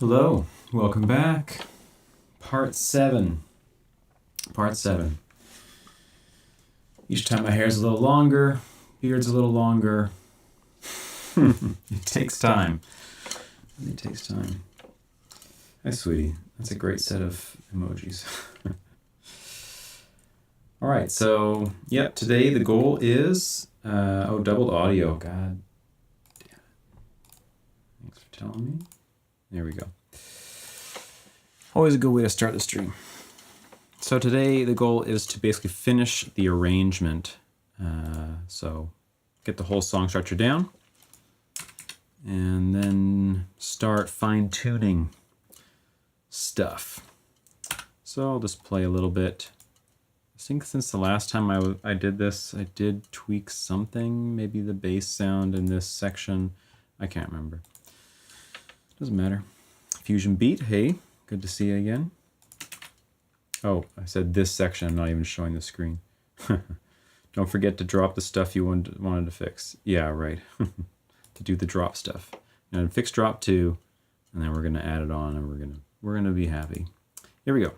Hello, welcome back. Part 7. Part 7. Each time my hair's a little longer, beard's a little longer. It takes time. It takes time. Hi, sweetie. That's a great set of emojis. All right, so, yep, today the goal is, doubled audio. God damn it. Thanks for telling me. There we go. Always a good way to start the stream. So today the goal is to basically finish the arrangement. So get the whole song structure down and then start fine-tuning stuff. So I'll just play a little bit. I think since the last time I did this, I did tweak something, maybe the bass sound in this section. I can't remember. Doesn't matter. Fusion beat, hey, good to see you again. Oh, I said this section, I'm not even showing the screen. Don't forget to drop the stuff you wanted to fix. Yeah, right. To do the drop stuff. And fix drop 2, and then we're gonna add it on and we're gonna be happy. Here we go.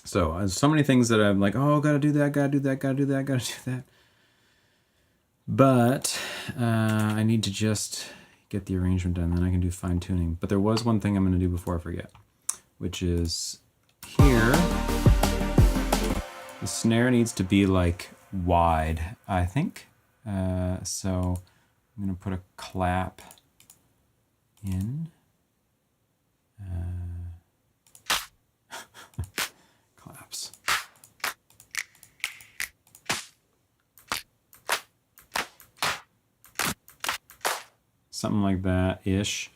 So there's so many things that I'm like, oh, gotta do that, gotta do that, gotta do that, gotta do that. But I need to just get the arrangement done, then I can do fine tuning. But there was one thing I'm gonna do before I forget, which is here, the snare needs to be like wide, I think. So I'm gonna put a clap in. Claps. Something like that-ish.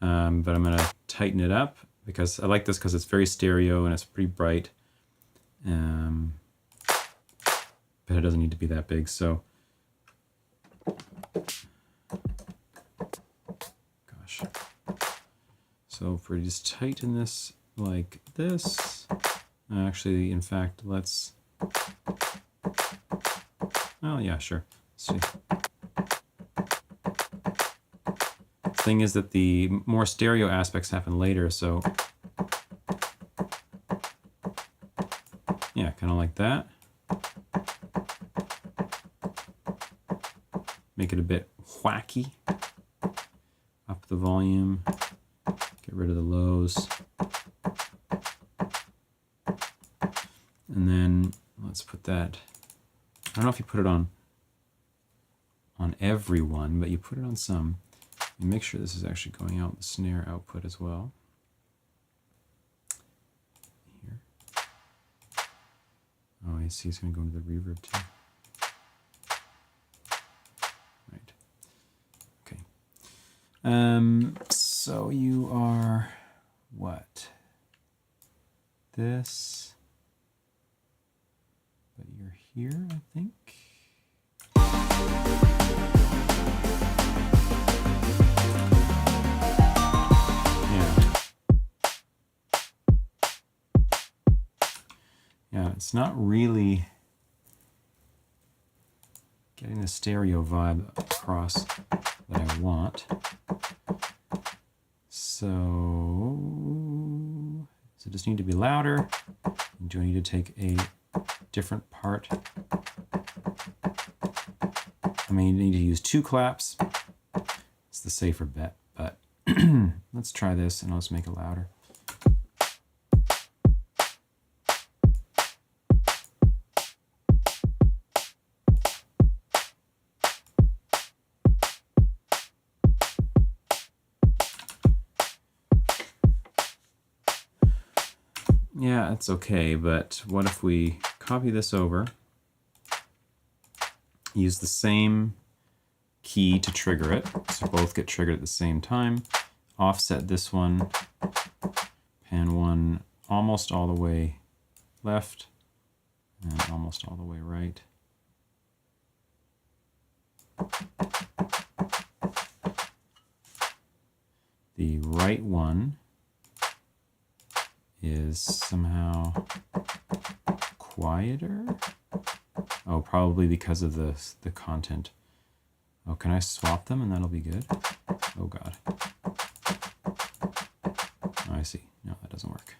But I'm gonna tighten it up because I like this because it's very stereo and it's pretty bright. But it doesn't need to be that big, so. Gosh. So if we just tighten this like this, actually, in fact, let's, oh yeah, sure. Let's see. The thing is that the more stereo aspects happen later, so yeah, kind of like that. Make it a bit whacky. Up the volume, get rid of the lows. And then let's put that, I don't know if you put it on every one, but you put it on some. And make sure this is actually going out the snare output as well. Here. Oh, I see it's going to go into the reverb too. Right. Okay. So you are what? This. But you're here, I think. Yeah, it's not really getting the stereo vibe across that I want. So, does it just need to be louder? Do I need to take a different part? I mean, you need to use 2 claps. It's the safer bet, but let's try this and I'll just make it louder. Yeah, it's okay, but what if we copy this over, use the same key to trigger it, so both get triggered at the same time, offset this one, pan one almost all the way left, and almost all the way right. The right one is somehow quieter. Oh, probably because of the content. Oh, can I swap them and that'll be good? Oh God. Oh, I see. No, that doesn't work.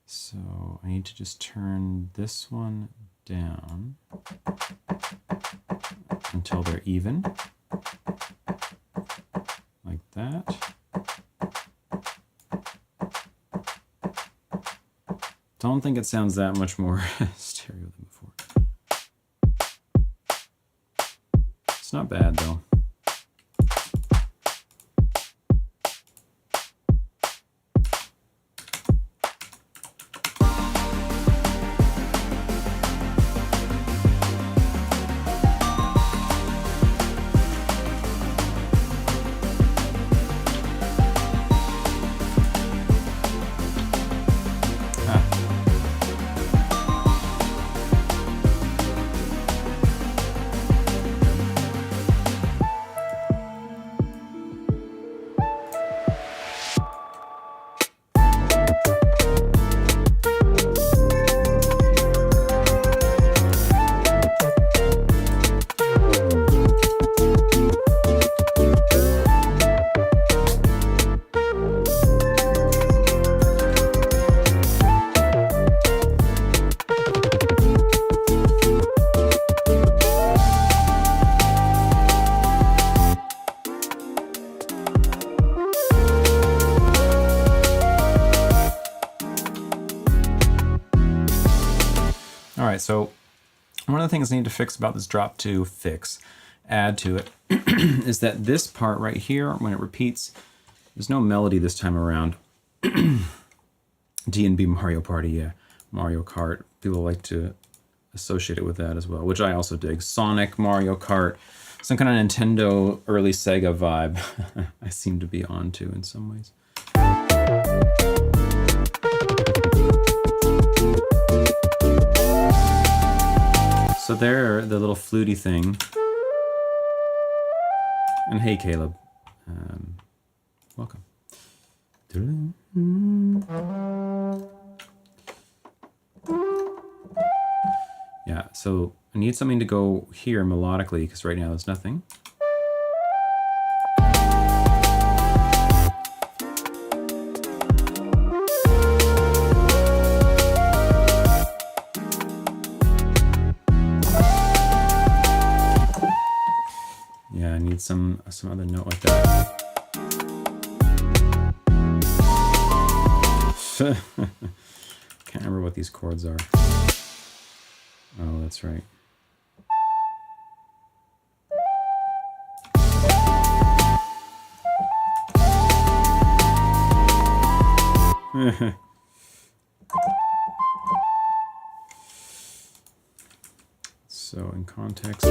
So I need to just turn this one down until they're even. Like that. Don't think it sounds that much more stereo than before. It's not bad though. All right, so one of the things I need to fix about this drop to add to it, is that this part right here, when it repeats, there's no melody this time around. D&B Mario Party, yeah, Mario Kart. People like to associate it with that as well, which I also dig. Sonic, Mario Kart, some kind of Nintendo early Sega vibe I seem to be on to in some ways. So there, the little fluty thing. And hey, Caleb. Welcome. Yeah, so I need something to go here melodically, because right now there's nothing. Yeah, I need some other note like that. Can't remember what these chords are. Oh, that's right. So in context.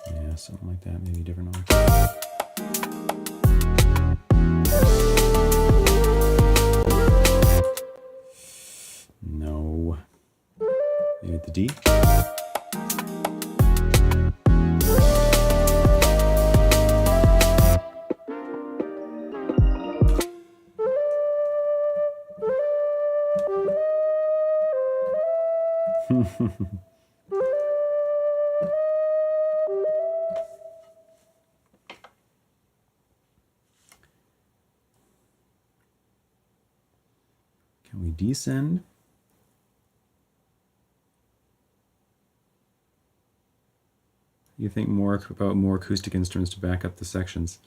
Yeah, something like that, maybe different one. No. Maybe the D? Can we descend? You think more about more acoustic instruments to back up the sections?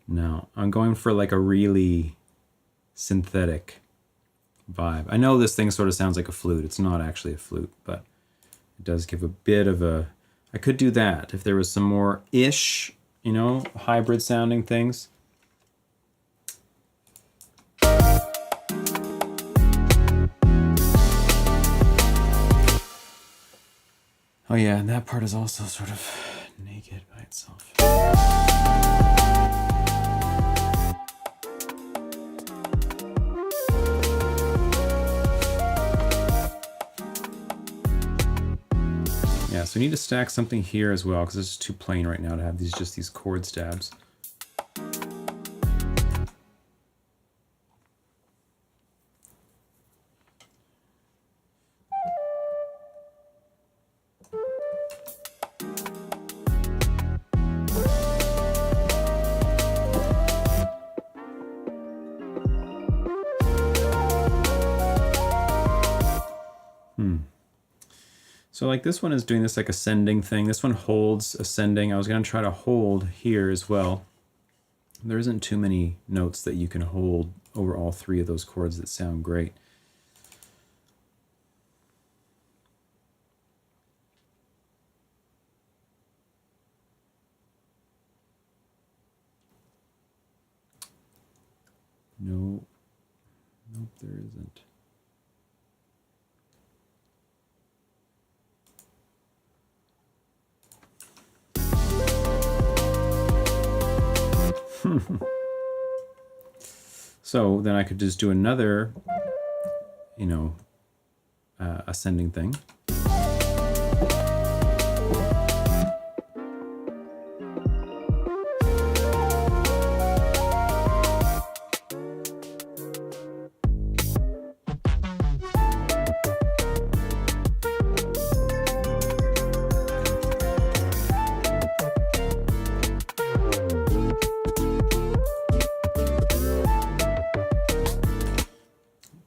No, I'm going for like a really synthetic vibe. I know this thing sort of sounds like a flute. It's not actually a flute, but it does give a bit of a... I could do that if there was some more ish, you know, hybrid sounding things. Oh yeah, and that part is also sort of naked by itself. Yeah, so we need to stack something here as well, because it's too plain right now to have just these chord stabs. So like this one is doing this like ascending thing. This one holds ascending. I was going to try to hold here as well. There isn't too many notes that you can hold over all three of those chords that sound great. No, nope, there isn't. So then I could just do another, you know, ascending thing.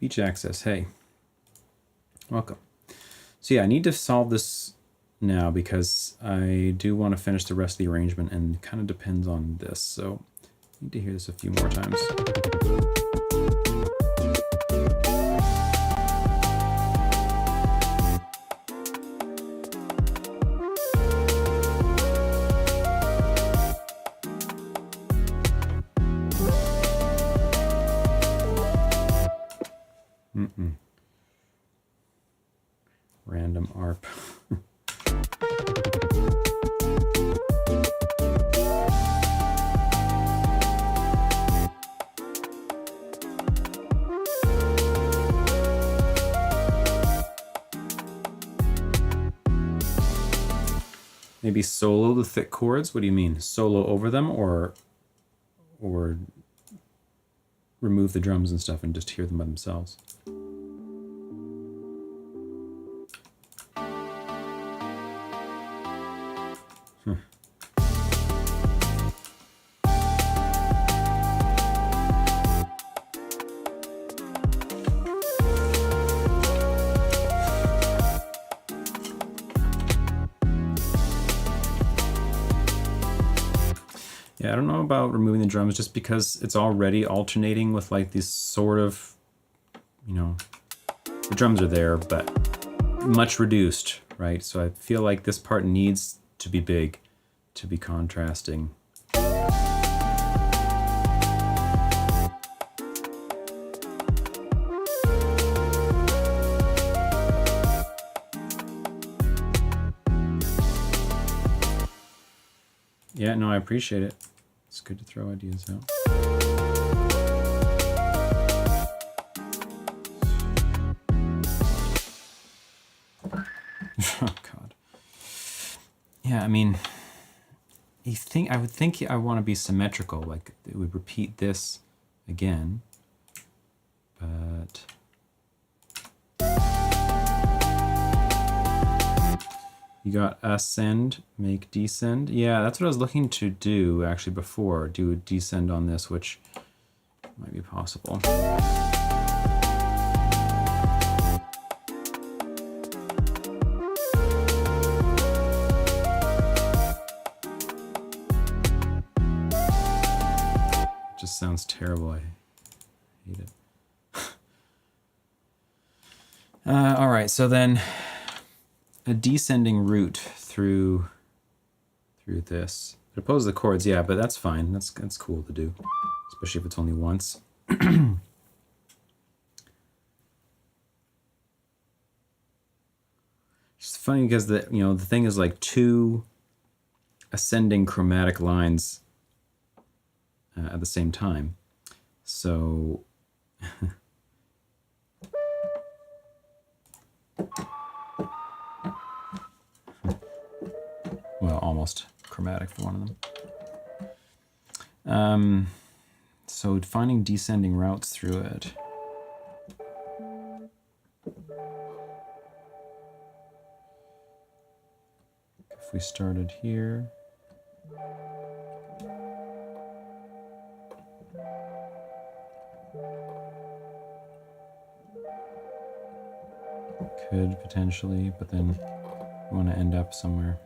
Beach access, hey, welcome. So yeah, I need to solve this now because I do want to finish the rest of the arrangement, and it kind of depends on this. So I need to hear this a few more times. Random ARP. Maybe solo the thick chords? What do you mean? Solo over them, or remove the drums and stuff and just hear them by themselves? Yeah, I don't know about removing the drums just because it's already alternating with like these sort of, you know, the drums are there, but much reduced, right? So I feel like this part needs to be big to be contrasting. Yeah, no, I appreciate it. It's good to throw ideas out. Oh God. Yeah, I mean, I would think I want to be symmetrical, like it would repeat this again, but you got ascend, make descend. Yeah, that's what I was looking to do actually before. Do a descend on this, which might be possible. It just sounds terrible. I hate it. All right, so then a descending root through this. It opposes the chords, yeah, but that's fine. That's cool to do, especially if it's only once. It's funny because the thing is like two ascending chromatic lines at the same time. So well, almost chromatic for one of them. So finding descending routes through it. If we started here. Could potentially, but then you want to end up somewhere.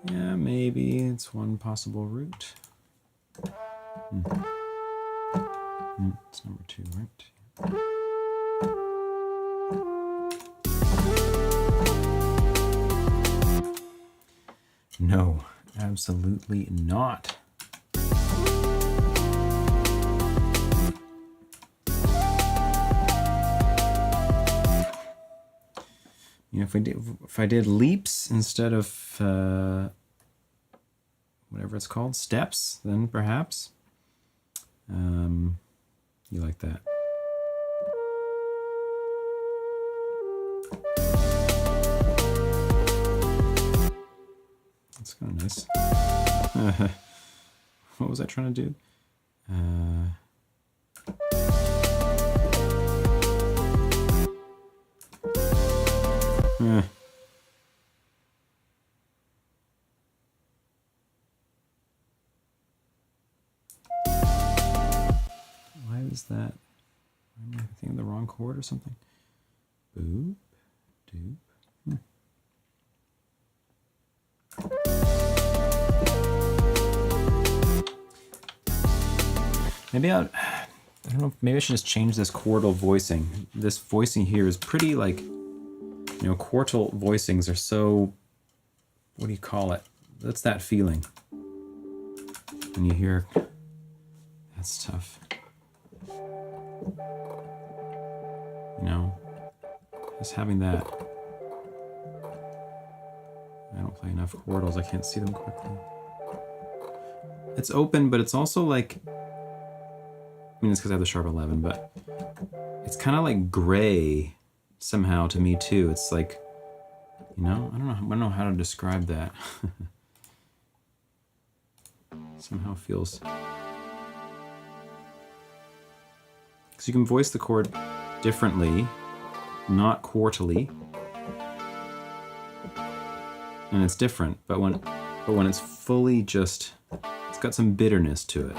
Yeah, maybe it's one possible route. It's number 2, right? No, absolutely not. You know, if I did leaps instead of whatever it's called, steps, then perhaps you like that. That's kind of nice. What was I trying to do? Why is that? Am I thinking of the wrong chord or something? Boop, doop. Maybe I don't know, maybe I should just change this chordal voicing. This voicing here is pretty like, you know, chordal voicings are so, what do you call it? That's that feeling. When you hear, that's tough. You know, just having that. I don't play enough chordals, I can't see them quickly. It's open, but it's also like, I mean, it's because I have the sharp 11, but it's kind of like gray somehow to me too. It's like, you know, I don't know how to describe that. Somehow feels, because you can voice the chord differently, not quarterly, and it's different. But when it's fully just, it's got some bitterness to it.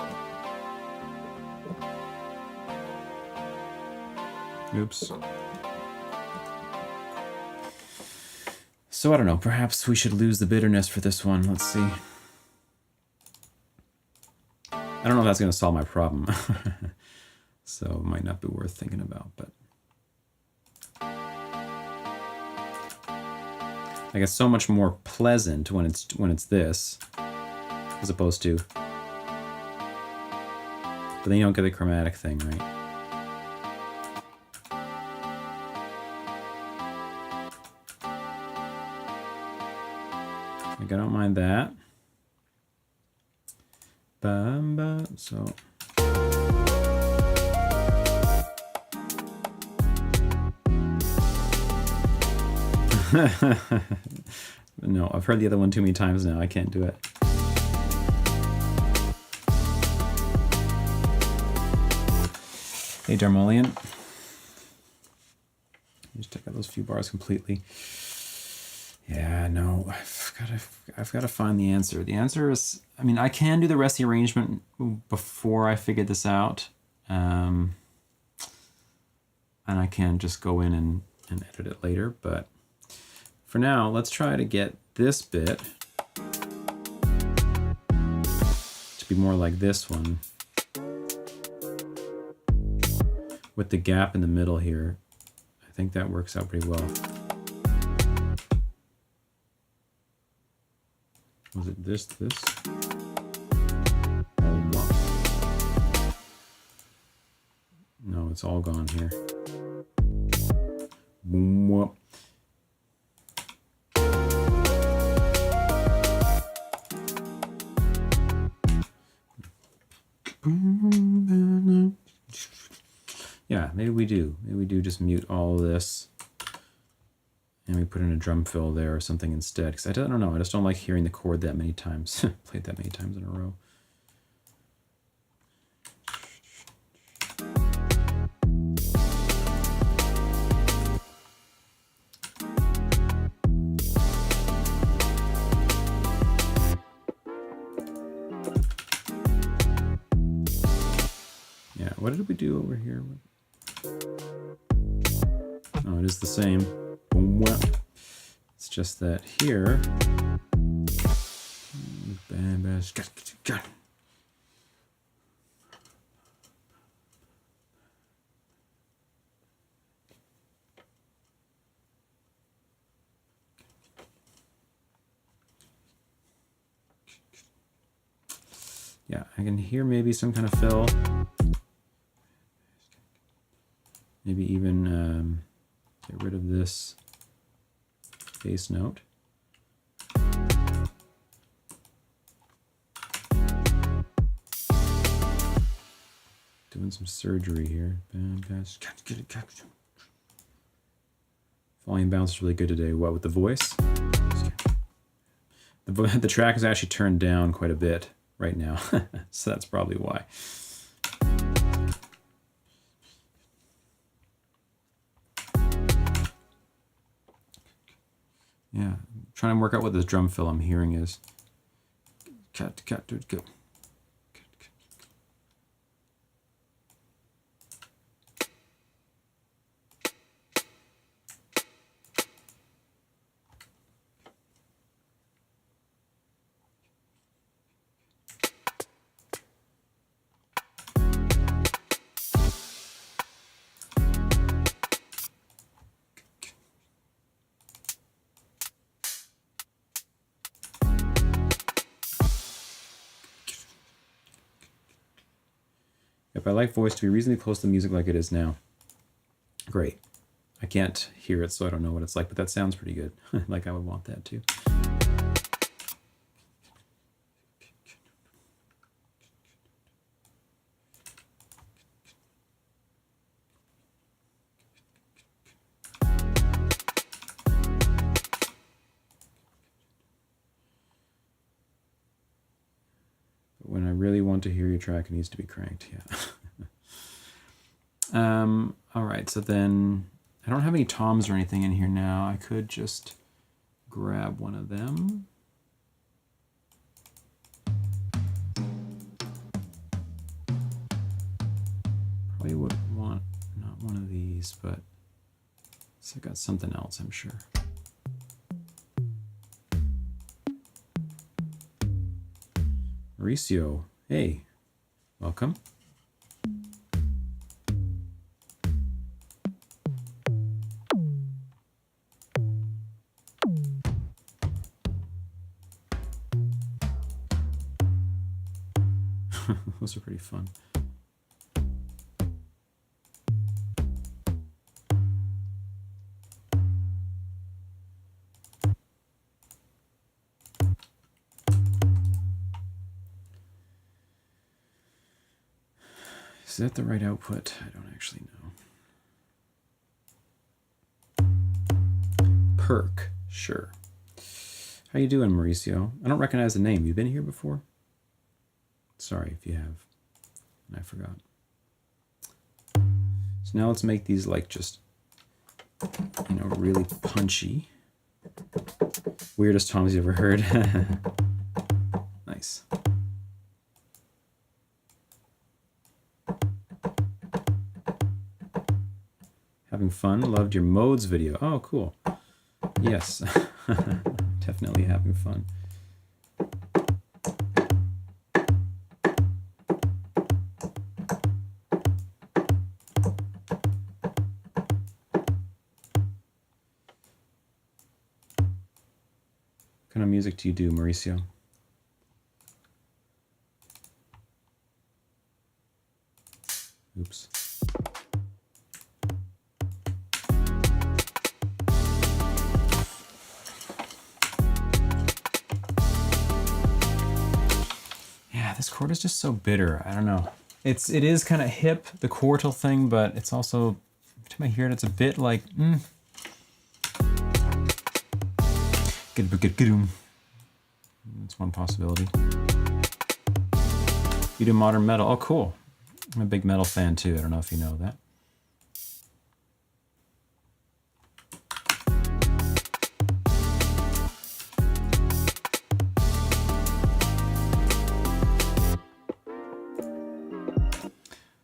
Oops. So I don't know, perhaps we should lose the bitterness for this one. Let's see. I don't know if that's going to solve my problem. So it might not be worth thinking about, but I guess so much more pleasant when it's this as opposed to, but then you don't get the chromatic thing, right? Like, I don't mind that. So no, I've heard the other one too many times now. I can't do it. Hey, Darmolian. Just take out those few bars completely. Yeah, no, I've got to find the answer. The answer is, I mean, I can do the rest of the arrangement before I figured this out. And I can just go in and edit it later. But for now, let's try to get this bit to be more like this one, with the gap in the middle here. I think that works out pretty well. Was it this? No, it's all gone here. Boom. Yeah, maybe we do. Maybe we do just mute all of this. And we put in a drum fill there or something instead. Because I don't know, I just don't like hearing the chord that many times. Played that many times in a row. Yeah, what did we do over here? Oh, it is the same. It's just that here. Yeah, I can hear maybe some kind of fill. Maybe even get rid of this bass note. Doing some surgery here. Volume bounce is really good today. What, with the voice? The track is actually turned down quite a bit right now, so that's probably why. Yeah, I'm trying to work out what this drum fill I'm hearing is. Cut, dude, go. If I like voice to be reasonably close to the music like it is now. Great. I can't hear it, so I don't know what it's like, but that sounds pretty good. Like I would want that too. When I really want to hear your track, it needs to be cranked, yeah. All right, so then I don't have any toms or anything in here now. I could just grab one of them. Probably would want not one of these, but I got something else, I'm sure. Mauricio, hey, welcome. Those are pretty fun. Is that the right output? I don't actually know. Perk, sure. How you doing, Mauricio? I don't recognize the name. You been here before? Sorry if you have, and I forgot. So now let's make these like just, you know, really punchy. Weirdest toms you ever heard. Nice. Having fun? Loved your modes video. Oh, cool. Yes. Definitely having fun. What kind of music do you do, Mauricio? Oops. Yeah, this chord is just so bitter. I don't know. It is kind of hip, the quartal thing, but it's also, every time I hear it, it's a bit like, That's one possibility. You do modern metal. Oh, cool. I'm a big metal fan too. I don't know if you know that.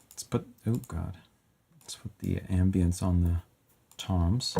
Let's put, oh God. Let's put the ambience on the toms.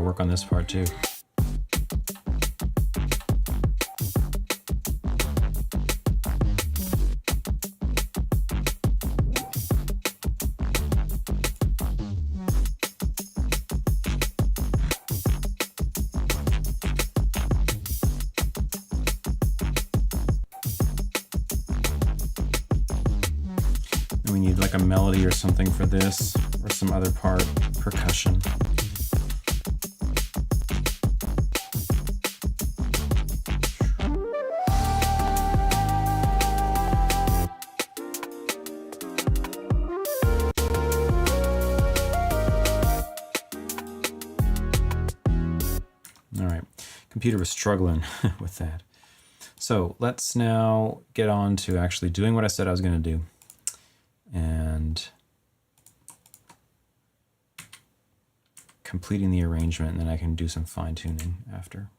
Work on this part too. And we need like a melody or something for this, or some other part, percussion. computer was struggling with that. So let's now get on to actually doing what I said I was going to do. And completing the arrangement, and then I can do some fine tuning after.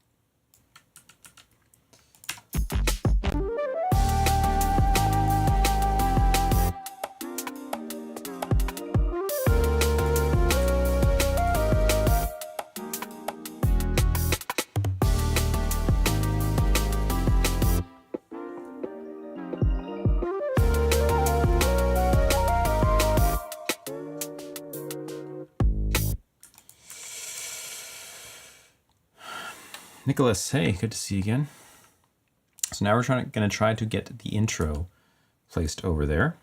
Nicholas, hey, good to see you again. So now we're going to try to get the intro placed over there.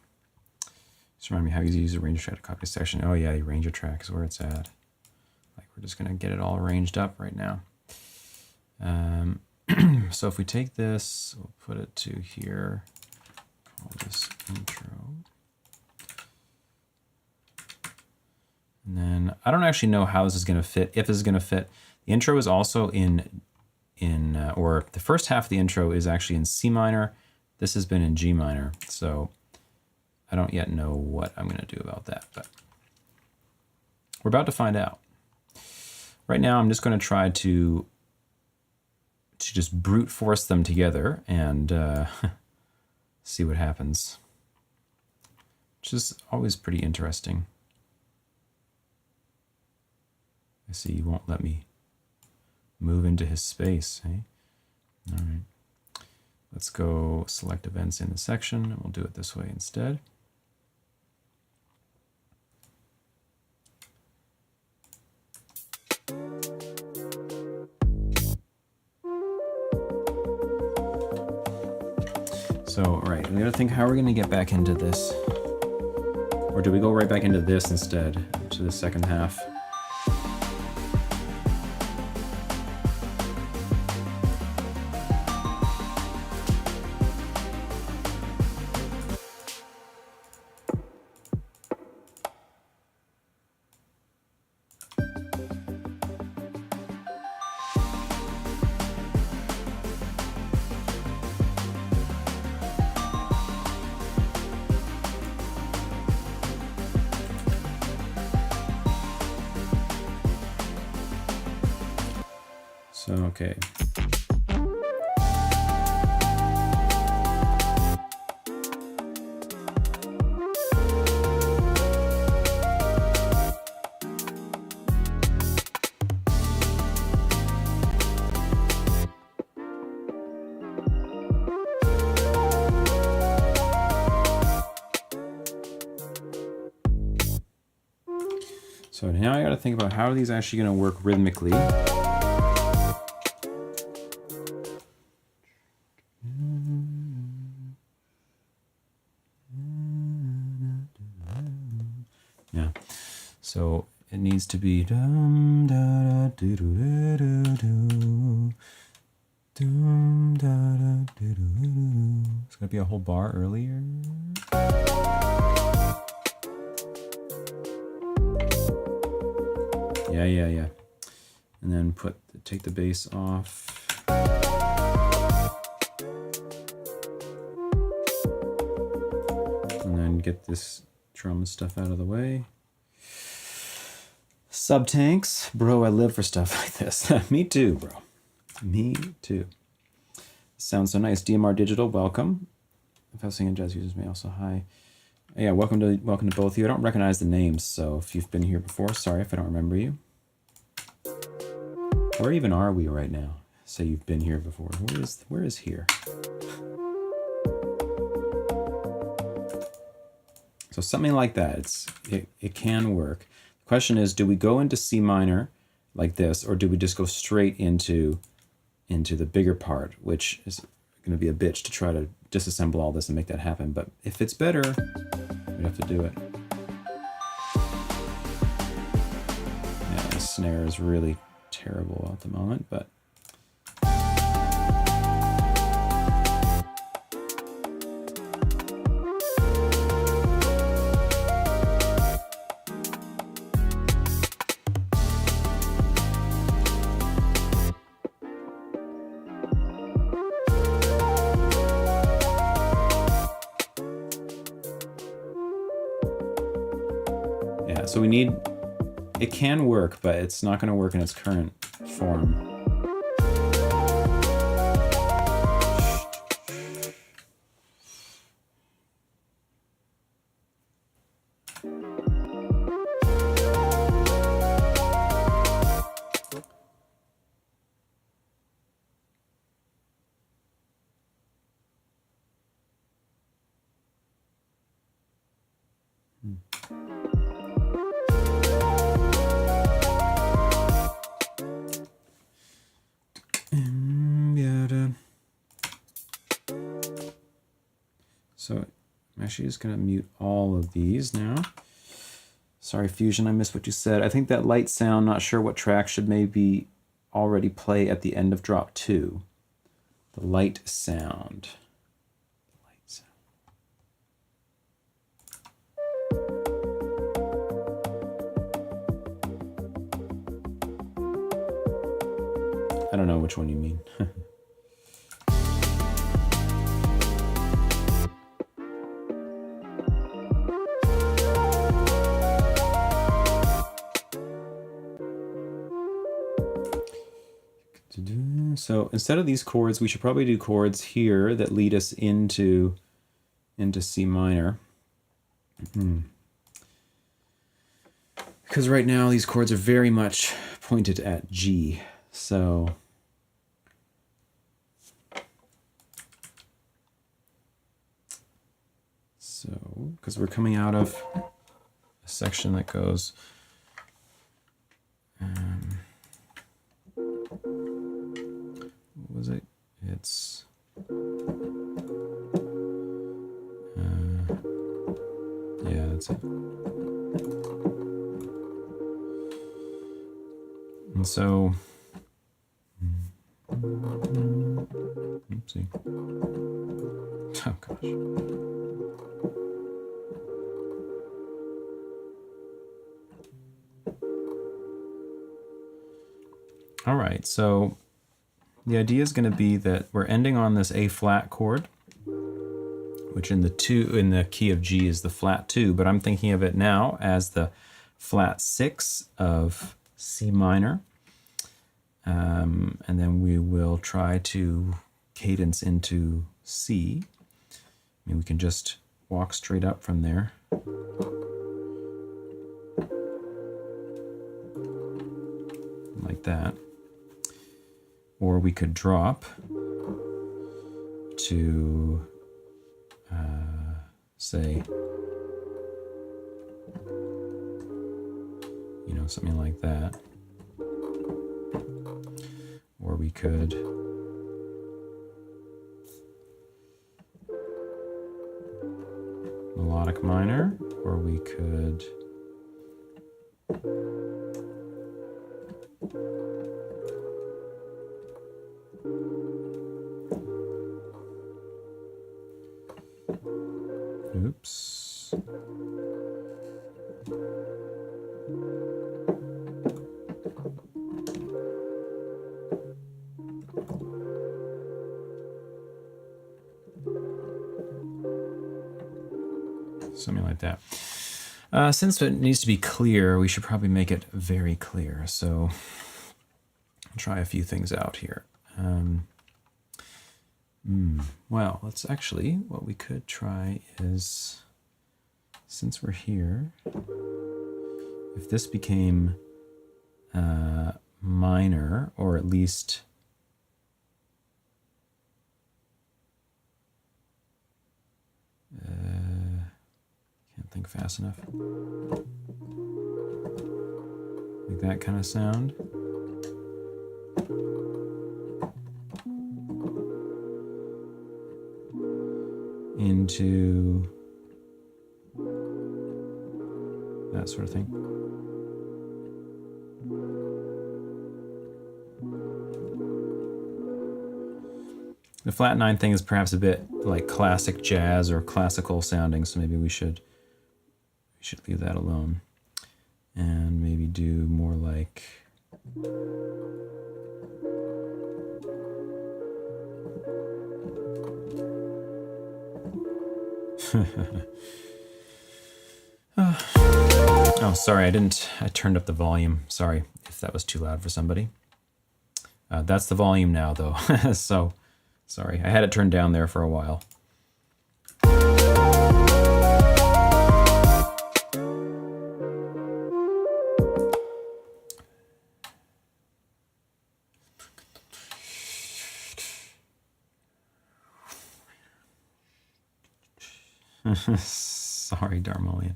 Just remind me how easy to use the arranger track to copy a section. Oh yeah, the arranger track is where it's at. Like we're just going to get it all arranged up right now. So if we take this, we'll put it to here. Call this intro. And then I don't actually know how this is going to fit, if this is going to fit. The intro is also or the first half of the intro is actually in C minor. This has been in G minor. So I don't yet know what I'm going to do about that, but we're about to find out. Right now, I'm just going to try to just brute force them together and see what happens, which is always pretty interesting. I see you won't let me move into his space, hey? All right. Let's go select events in the section, and we'll do it this way instead. So, right, we gotta think how we're gonna get back into this. Or do we go right back into this instead, to the second half? Okay. So now I got to think about how are these actually going to work rhythmically. Yeah, so it needs to be dum da da do do do do dum da da do do do. It's gonna be a whole bar earlier. Yeah. And then take the bass off. And then get this drum stuff out of the way. Subtanks. Bro, I live for stuff like this. Me too, bro. Me too. Sounds so nice. DMR Digital, welcome. If I was singing jazz users may also hi. Yeah, welcome to both of you. I don't recognize the names, so if you've been here before, sorry if I don't remember you. Where even are we right now? Say you've been here before. Where is here? So something like that. It can work. The question is, do we go into C minor like this, or do we just go straight into the bigger part, which is going to be a bitch to try to disassemble all this and make that happen. But if it's better, we have to do it. Yeah, the snare is really terrible at the moment, but Yeah, so we need, it can work, but it's not going to work in its current form. So I'm actually just going to mute all of these now. Sorry, Fusion, I missed what you said. I think that light sound, not sure what track should maybe already play at the end of drop 2. The light sound. I don't know which one you mean. So instead of these chords, we should probably do chords here that lead us into C minor. Because right now these chords are very much pointed at G. So because we're coming out of a section that goes what was it? It's yeah, that's it. And so oopsie. Oh gosh. All right, so the idea is going to be that we're ending on this A flat chord, which in the key of G is the flat 2, but I'm thinking of it now as the flat 6 of C minor. And then we will try to cadence into C. I mean, we can just walk straight up from there. Like that. Or we could drop to, say, you know, something like that. Or we could melodic minor, or we could oops. Something like that. Since it needs to be clear, we should probably make it very clear. So I'll try a few things out here. Well, let's actually, what we could try is, since we're here, if this became minor, or at least can't think fast enough. Like that kind of sound. Into that sort of thing. The flat 9 thing is perhaps a bit like classic jazz or classical sounding, so maybe we should leave that alone. And maybe do more like Oh, sorry, I turned up the volume. Sorry if that was too loud for somebody. That's the volume now, though. So, sorry, I had it turned down there for a while. Sorry, Darmolian.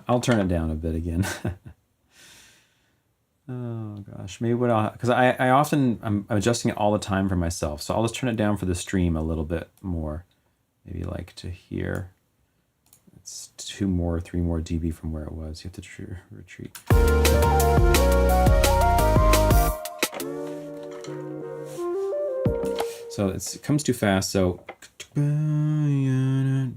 I'll turn it down a bit again. Oh gosh, maybe what I'll, because I often, I'm adjusting it all the time for myself, so I'll just turn it down for the stream a little bit more. Maybe like to here. It's 2 more, 3 more dB from where it was. You have to retreat. So it comes too fast, so no.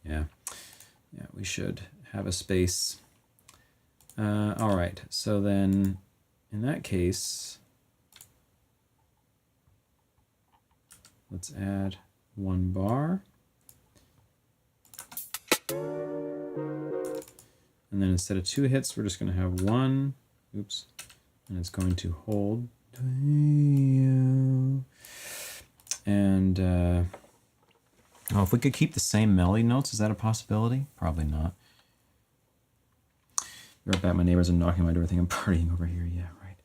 Yeah, we should have a space. All right, so then in that case, let's add 1 bar. And then instead of 2 hits, we're just going to have 1. Oops. And it's going to hold. And oh, if we could keep the same melody notes, is that a possibility? Probably not. Be right back. My neighbors are knocking on my door. I think I'm partying over here. Yeah, right.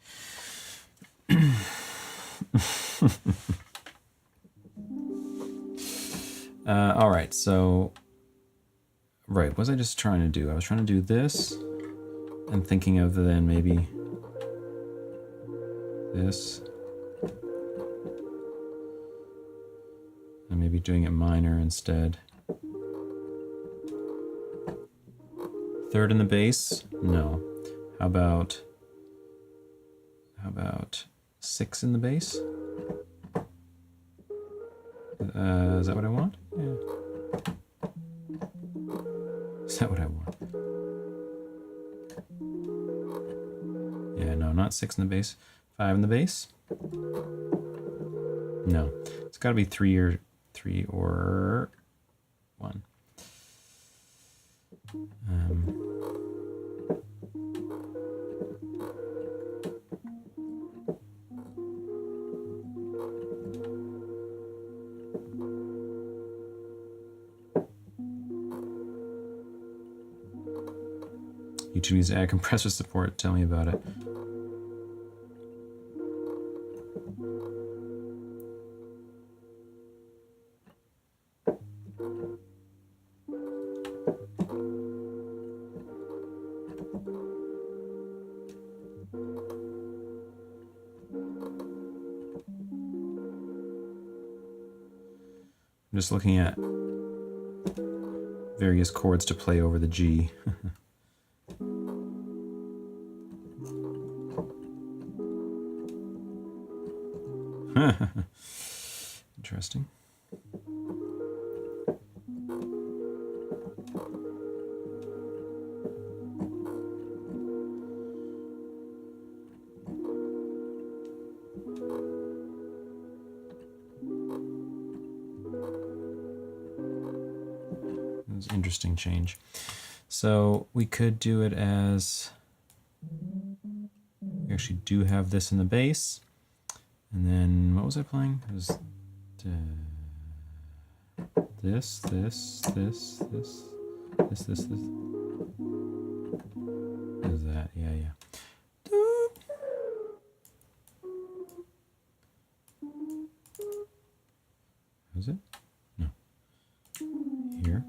All right, so right, what was I just trying to do? I was trying to do this and thinking of then maybe this. And maybe doing it minor instead. 3rd in the bass? No. How about 6 in the bass? Is that what I want? Yeah. Is that what I want? Yeah, no, not 6 in the bass. 5 in the bass? No. It's got to be 3 or 1. YouTube needs to add compressor support. Tell me about it. I'm just looking at various chords to play over the G. Interesting. It's an interesting change. So we could do it as, we actually do have this in the bass. And then, what was I playing? It was this. What is that? Yeah. Was it? No. Here.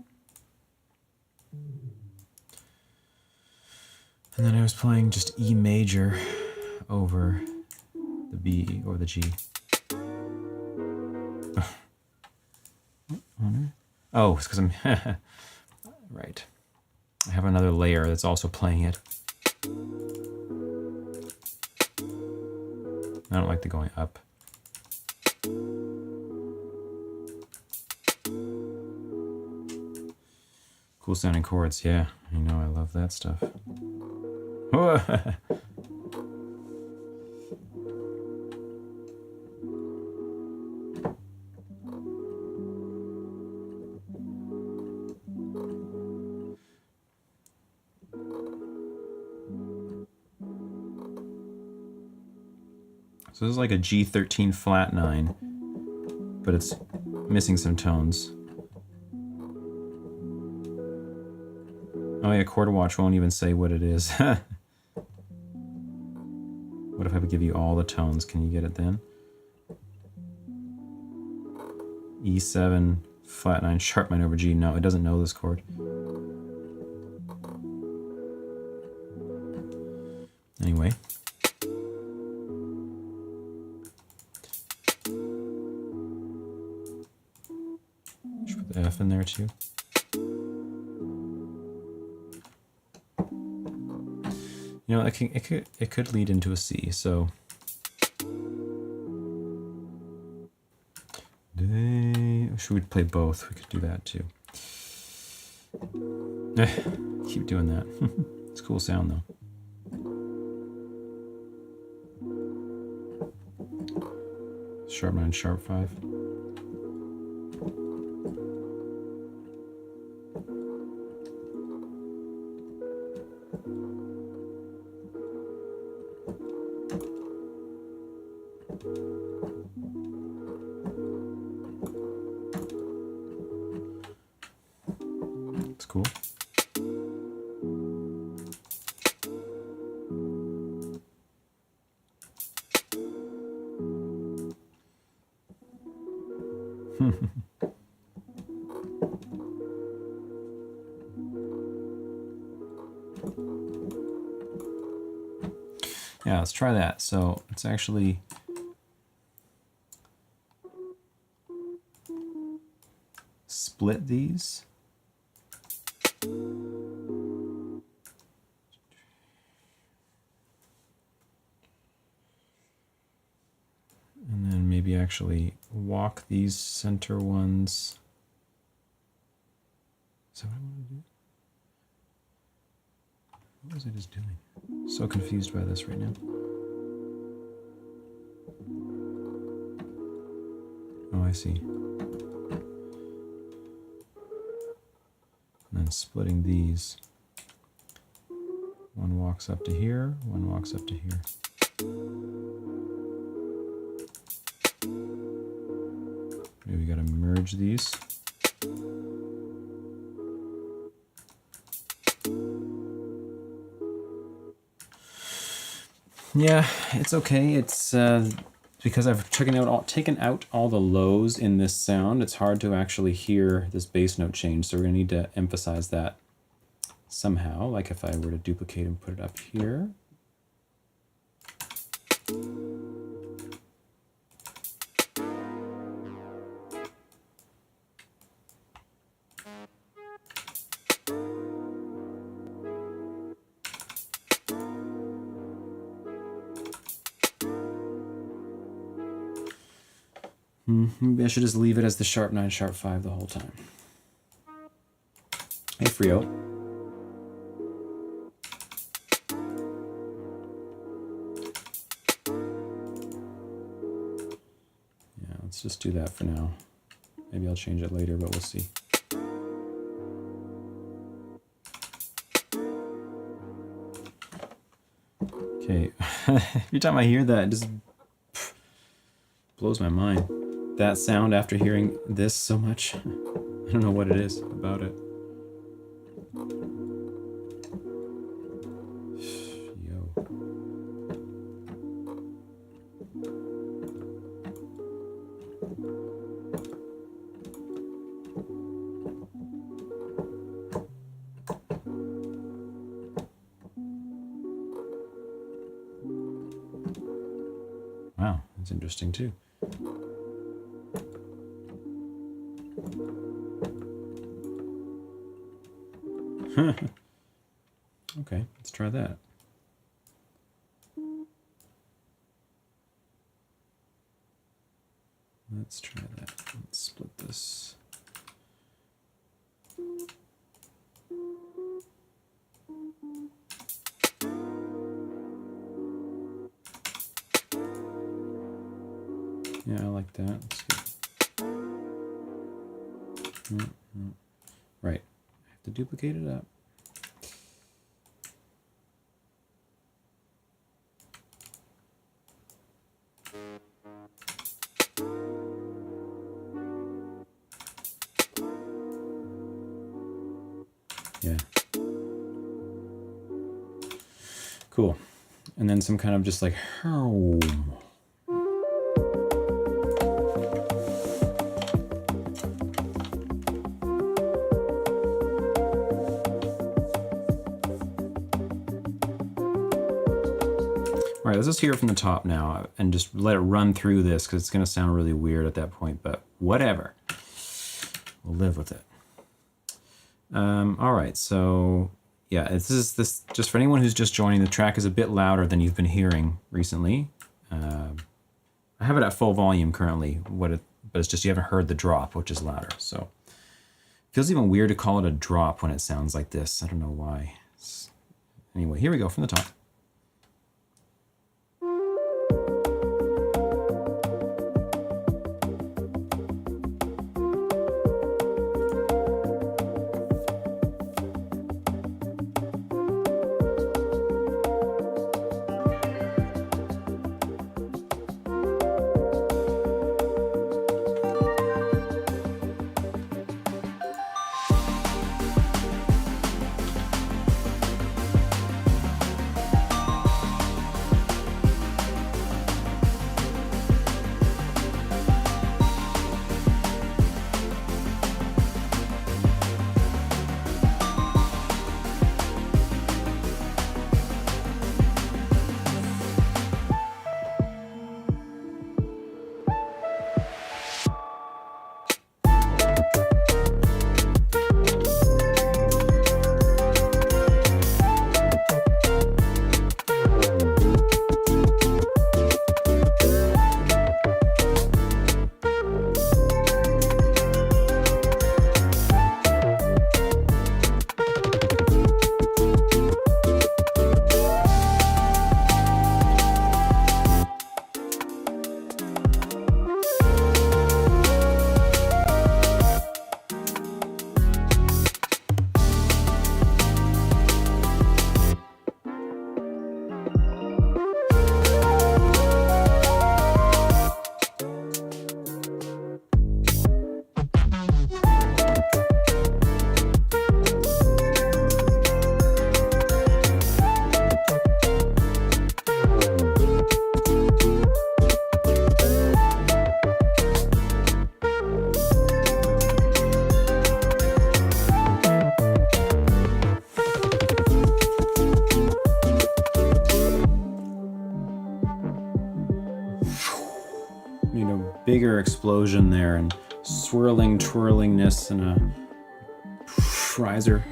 And then I was playing just E major over the B or the G. Oh, it's because I'm right. I have another layer that's also playing it. I don't like the going up. Cool sounding chords, yeah. I know, I love that stuff. So this is like a G13 flat 9, but it's missing some tones. Oh yeah, Chordwatch won't even say what it is. What if I would give you all the tones? Can you get it then? E7, flat 9, sharp 9 over G. No, it doesn't know this chord. Anyway. Should put the F in there too. You know, it could lead into a C, so should we play both? We could do that too. Keep doing that. It's a cool sound though. Sharp 9, sharp 5. It's cool. Yeah, let's try that. So it's actually split these. And then maybe actually walk these center ones. Is that what I want to do? What was I just doing? So confused by this right now. Oh, I see. And then splitting these. One walks up to here, one walks up to here. Maybe we gotta merge these. Yeah, it's okay. It's because I've taken out all the lows in this sound. It's hard to actually hear this bass note change, so we're gonna need to emphasize that somehow. Like if I were to duplicate and put it up here. Maybe I should just leave it as the sharp 9, sharp 5 the whole time. Hey, Frio. Yeah, let's just do that for now. Maybe I'll change it later, but we'll see. Okay, every time I hear that, it just blows my mind. That sound after hearing this so much. I don't know what it is about it. Yo. Wow, that's interesting too. Okay, let's try that. Let's try that. Let's split this. Yeah, I like that. Let's see. Right. I have to duplicate it up. Yeah. Cool. And then some kind of just like, oh. All right, let's just hear it from the top now and just let it run through this because it's going to sound really weird at that point, but whatever. We'll live with it. All right, so yeah, this just for anyone who's just joining, the track is a bit louder than you've been hearing recently. I have it at full volume currently, but it's just you haven't heard the drop, which is louder. So it feels even weird to call it a drop when it sounds like this. I don't know why. Anyway, here we go from the top. Bigger explosion there and swirling twirlingness and a riser.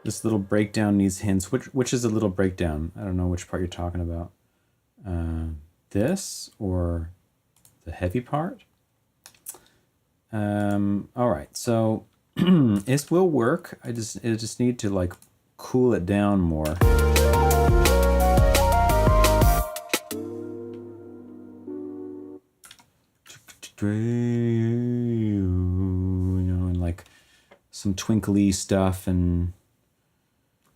This little breakdown needs hints. Which is a little breakdown? I don't know which part you're talking about. This or the heavy part? All right, so this will work. I just need to like cool it down more. some twinkly stuff and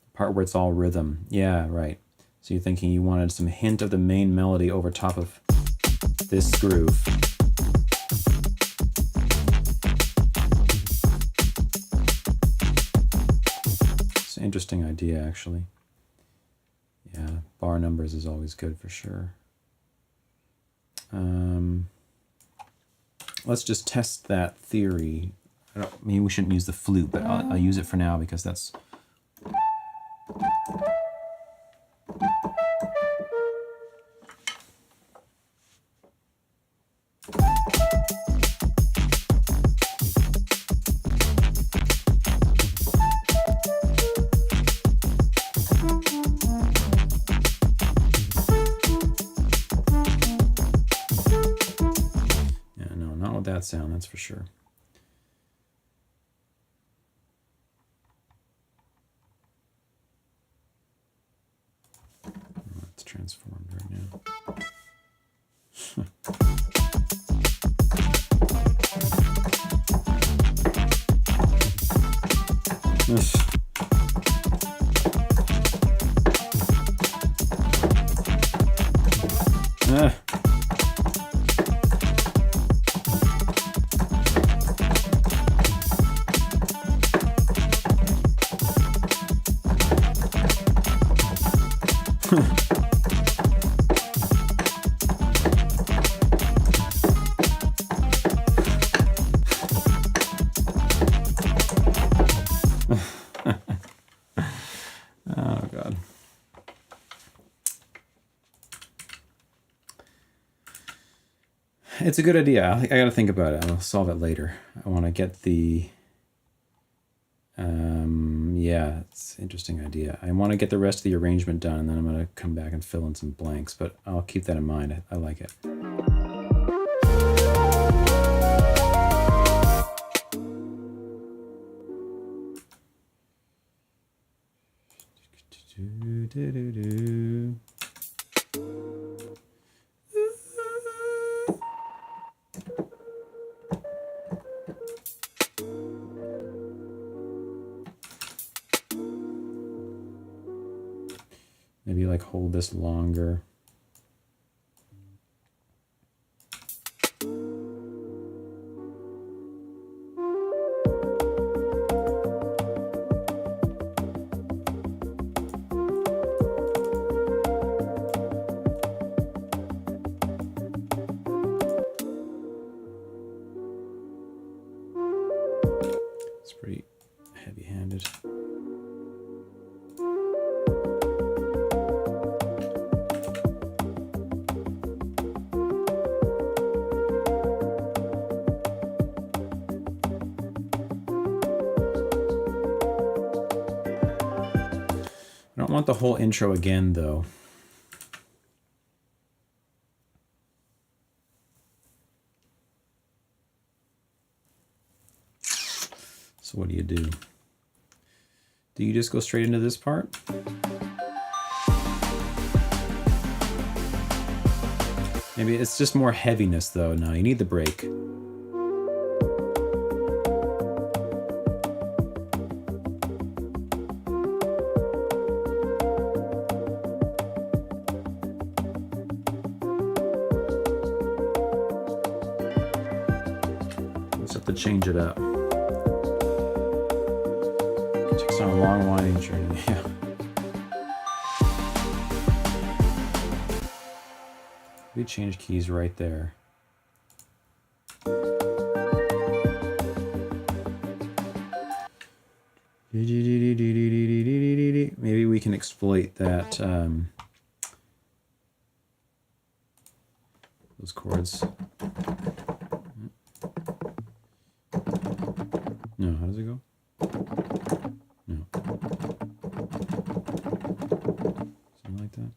the part where it's all rhythm. Yeah, right. So you're thinking you wanted some hint of the main melody over top of this groove. It's an interesting idea, actually. Yeah, bar numbers is always good for sure. Let's just test that theory. Maybe we shouldn't use the flute, but I'll use it for now because that's... Yeah, no, not with that sound, that's for sure. It's transformed right now. Oh, God. It's a good idea. I got to think about it. I'll solve it later. I want to get the... yeah, it's an interesting idea. I want to get the rest of the arrangement done, and then I'm going to come back and fill in some blanks, but I'll keep that in mind. I like it. Maybe like hold this longer. It's pretty heavy-handed. I don't want the whole intro again, though. So what do you do? Do you just go straight into this part? Maybe it's just more heaviness, though. No, you need the break. Have to change it up. It takes on a long winding journey. Yeah. We change keys right there. Maybe we can exploit that those chords. No, how does it go? No. Something like that.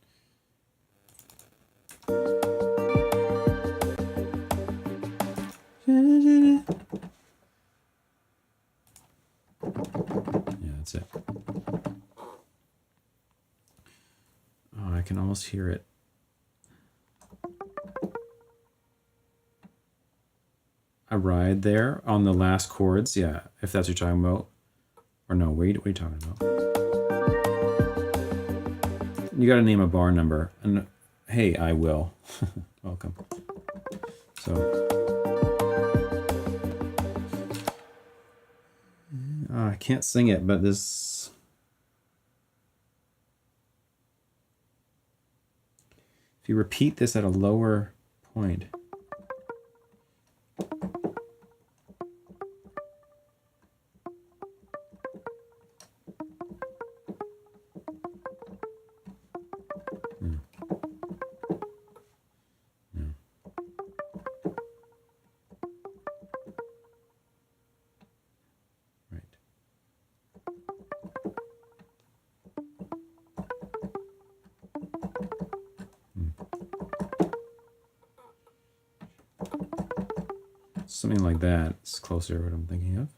Yeah, that's it. Oh, I can almost hear it. a ride there on the last chords. Yeah, if that's what you're talking about. Or no, wait, what are you talking about? You got to name a bar number. And hey, I will. Welcome. So I can't sing it, but this. If you repeat this at a lower point. Something like that. It's closer to what I'm thinking of.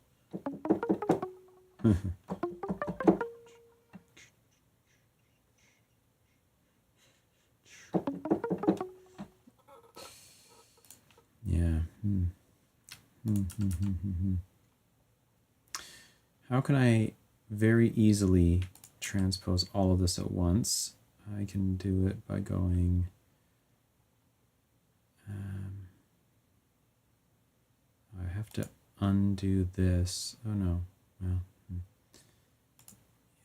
Yeah. How can I very easily transpose all of this at once? I can do it by going... I have to undo this. Oh no. Well,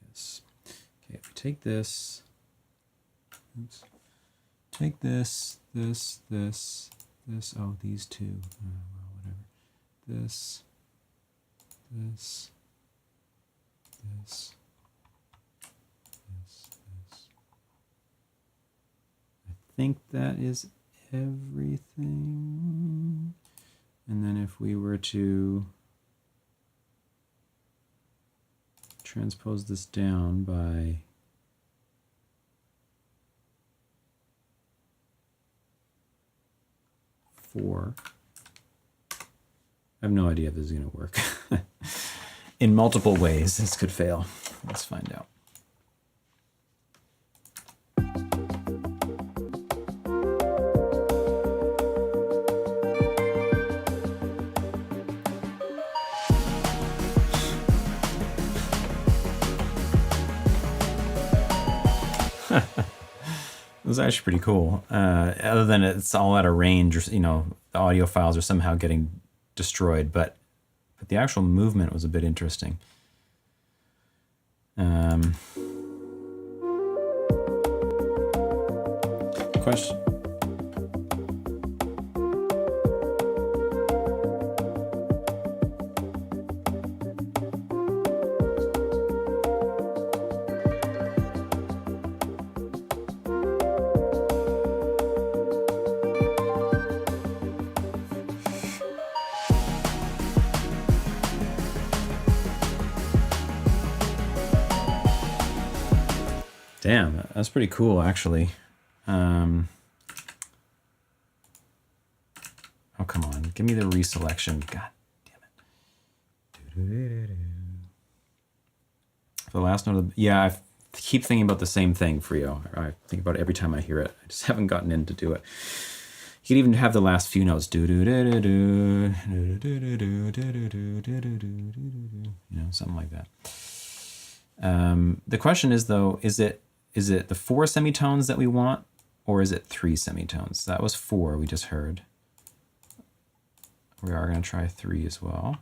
yes. Okay, if we take this, oops, take this, this, oh, these two, well, whatever. This, this, this, this. I think that is everything. And then if we were to transpose this down by four, I have no idea if this is going to work. In multiple ways, this could fail. Let's find out. It was actually pretty cool. Other than it's all out of range, or the audio files are somehow getting destroyed, but the actual movement was a bit interesting. Question. Damn, that's pretty cool, actually. Oh, come on. Give me the reselection. God damn it. The last note of the... Yeah, I keep thinking about the same thing, Frio. I think about it every time I hear it. I just haven't gotten in to do it. You could even have the last few notes. Something like that. The question is, though, is it the 4 semitones that we want, or is it 3 semitones? That was 4 we just heard. We are going to try 3 as well.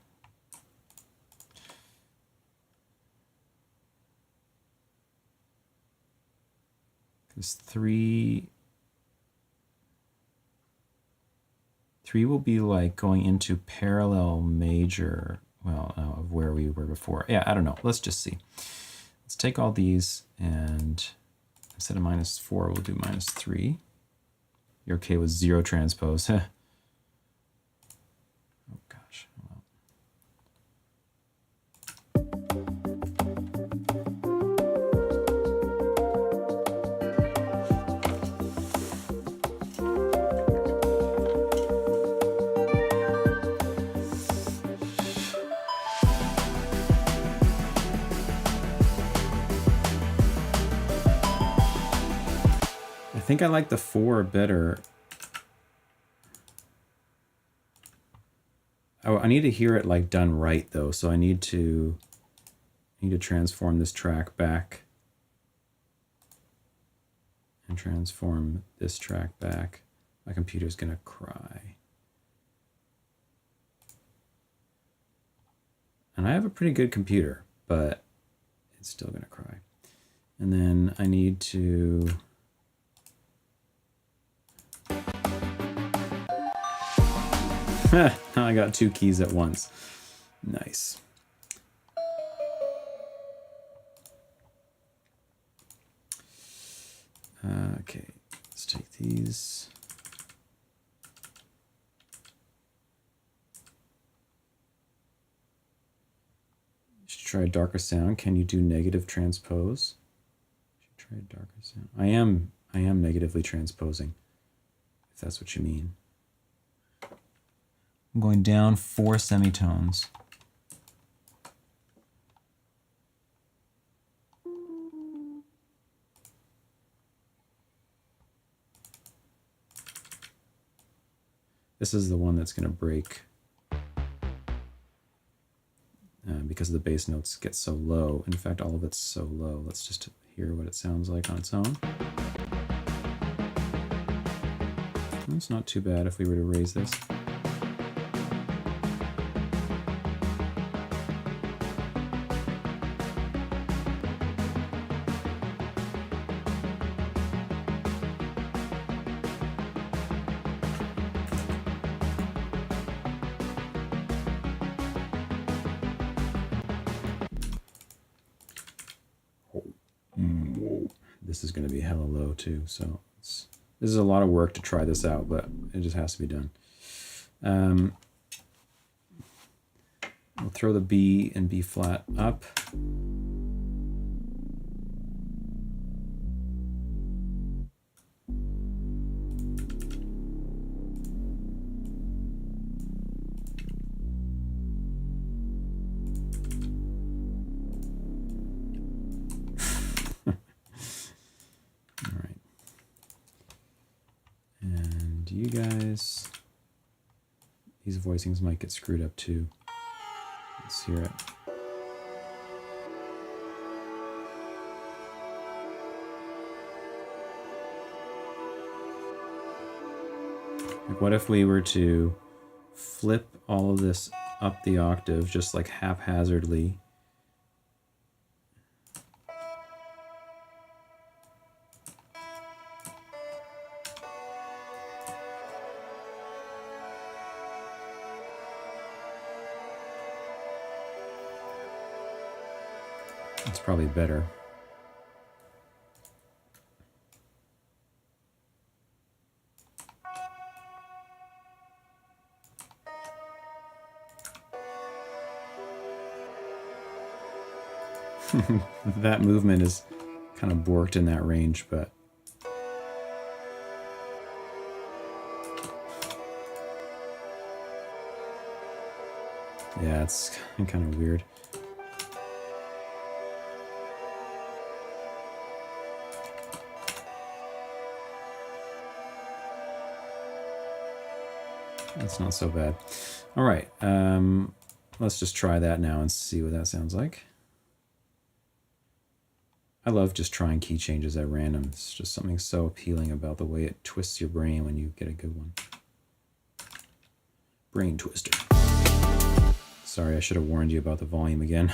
Because 3 will be like going into parallel major, well, of where we were before. Yeah, I don't know. Let's just see. Let's take all these, and instead of -4, we'll do -3. You're okay with 0 transpose. Oh, gosh. Well. I think I like the 4 better. I need to hear it like done right though, so I need to transform this track back and transform this track back. My computer's gonna cry. And I have a pretty good computer, but it's still gonna cry. And then I need to now I got two keys at once. Nice. Okay, let's take these. Should try a darker sound. Can you do negative transpose? Should try a darker sound. I am negatively transposing, if that's what you mean. I'm going down 4 semitones. This is the one that's going to break because the bass notes get so low. In fact, all of it's so low. Let's just hear what it sounds like on its own. It's not too bad if we were to raise this. This is going to be hella low too, so this is a lot of work to try this out, but it just has to be done. We'll throw the B and B flat up. You guys, these voicings might get screwed up too. Let's hear it. Like, what if we were to flip all of this up the octave just like haphazardly? It's probably better. That movement is kind of borked in that range, but yeah, it's kind of weird. That's not so bad. All right, let's just try that now and see what that sounds like. I love just trying key changes at random. It's just something so appealing about the way it twists your brain when you get a good one. Brain twister. Sorry, I should have warned you about the volume again.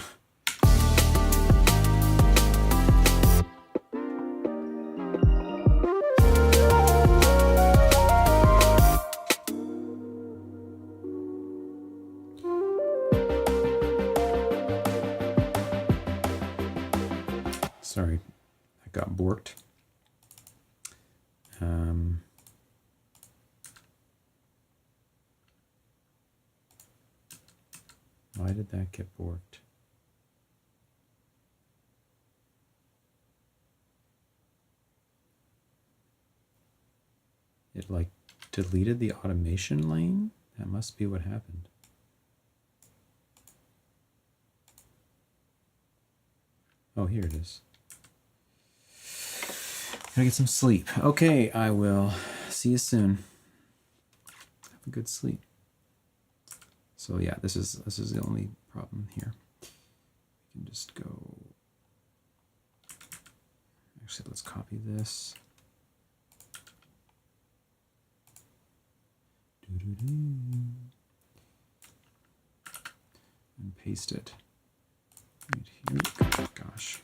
Sorry, I got borked. Why did that get borked? It like deleted the automation lane? That must be what happened. Oh, here it is. Gotta get some sleep. Okay, I will see you soon. Have a good sleep. So yeah, this is the only problem here. We can just go. Actually, let's copy this. And paste it right here. Gosh.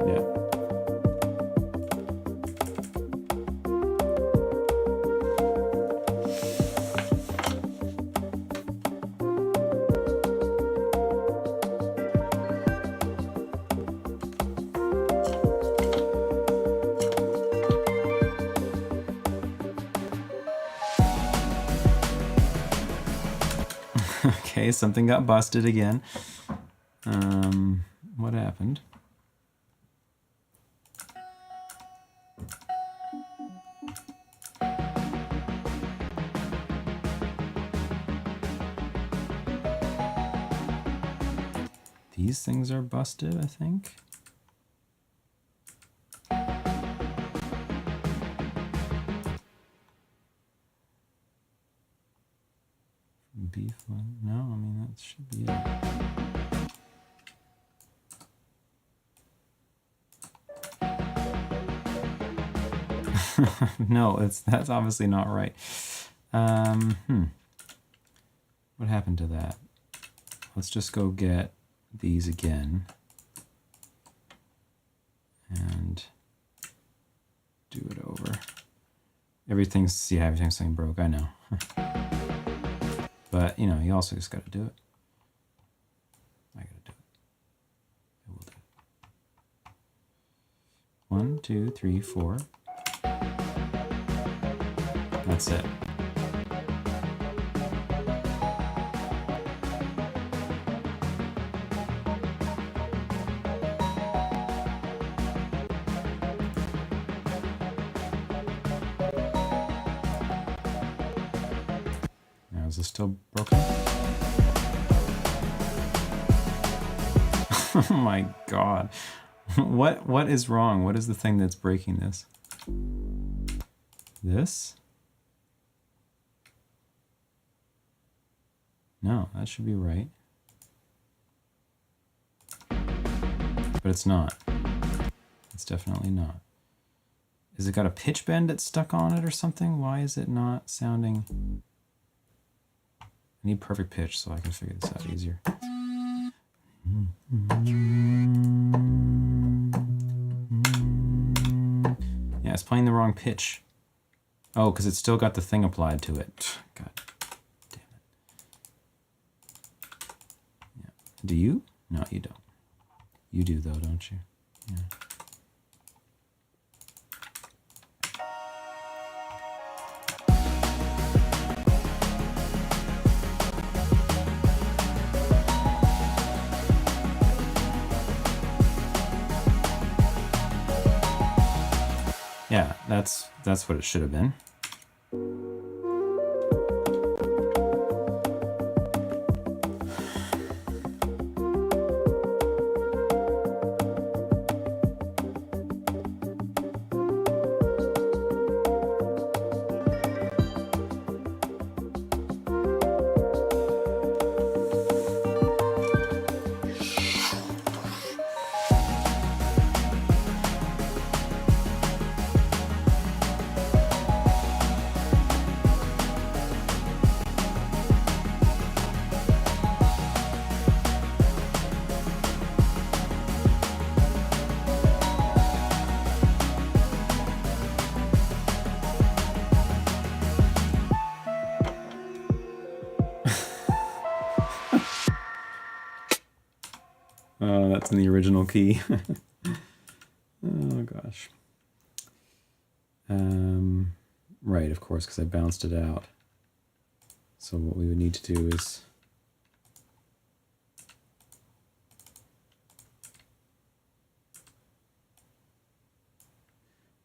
Yeah. Okay, something got busted again. What happened? These things are busted, I think. B flat. No, I mean that should be it. No, that's obviously not right. What happened to that? Let's just go get these again and do it over. Everything's saying broke, I know. But, you know, you also just got to do it. I got to do it. I will do it. 1, 2, 3, 4. That's it. Now, is this still broken? Oh my God. What is wrong? What is the thing that's breaking this? This? No, that should be right. But it's not. It's definitely not. Is it got a pitch bend that's stuck on it or something? Why is it not sounding? I need perfect pitch so I can figure this out easier. Yeah, it's playing the wrong pitch. Oh, because it's still got the thing applied to it. God damn it. Yeah. Do you? No, you don't. You do though, don't you? Yeah. Yeah, that's what it should have been. Oh, that's in the original key. Oh gosh. Right, of course, because I bounced it out. So what we would need to do is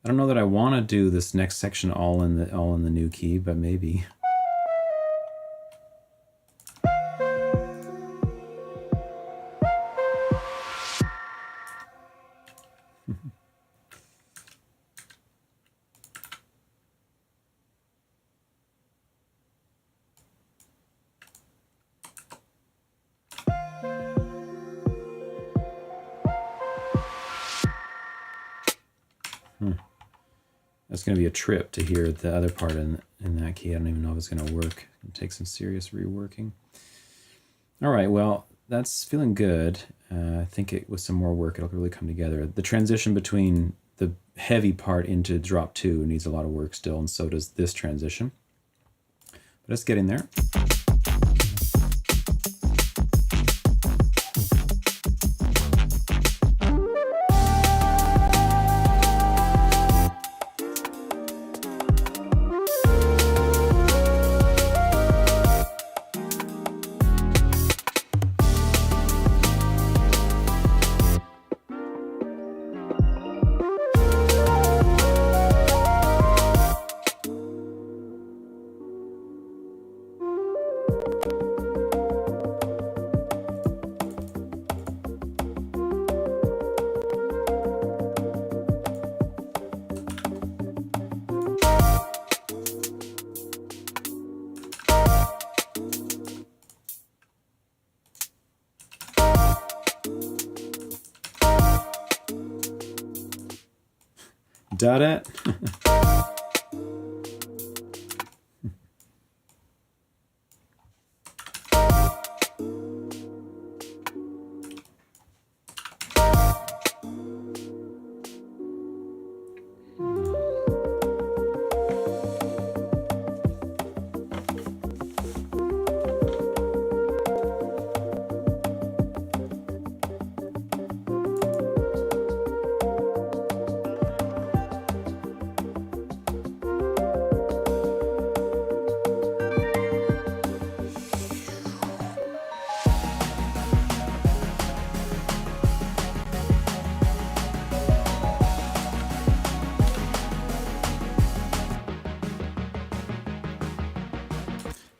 I don't know that I want to do this next section all in the new key, but maybe. That's going to be a trip to hear the other part in that key. I don't even know if it's going to work. It'll take some serious reworking. All right, well, that's feeling good. I think with some more work, it'll really come together. The transition between the heavy part into drop 2 needs a lot of work still, and so does this transition. But it's getting there. Dot it.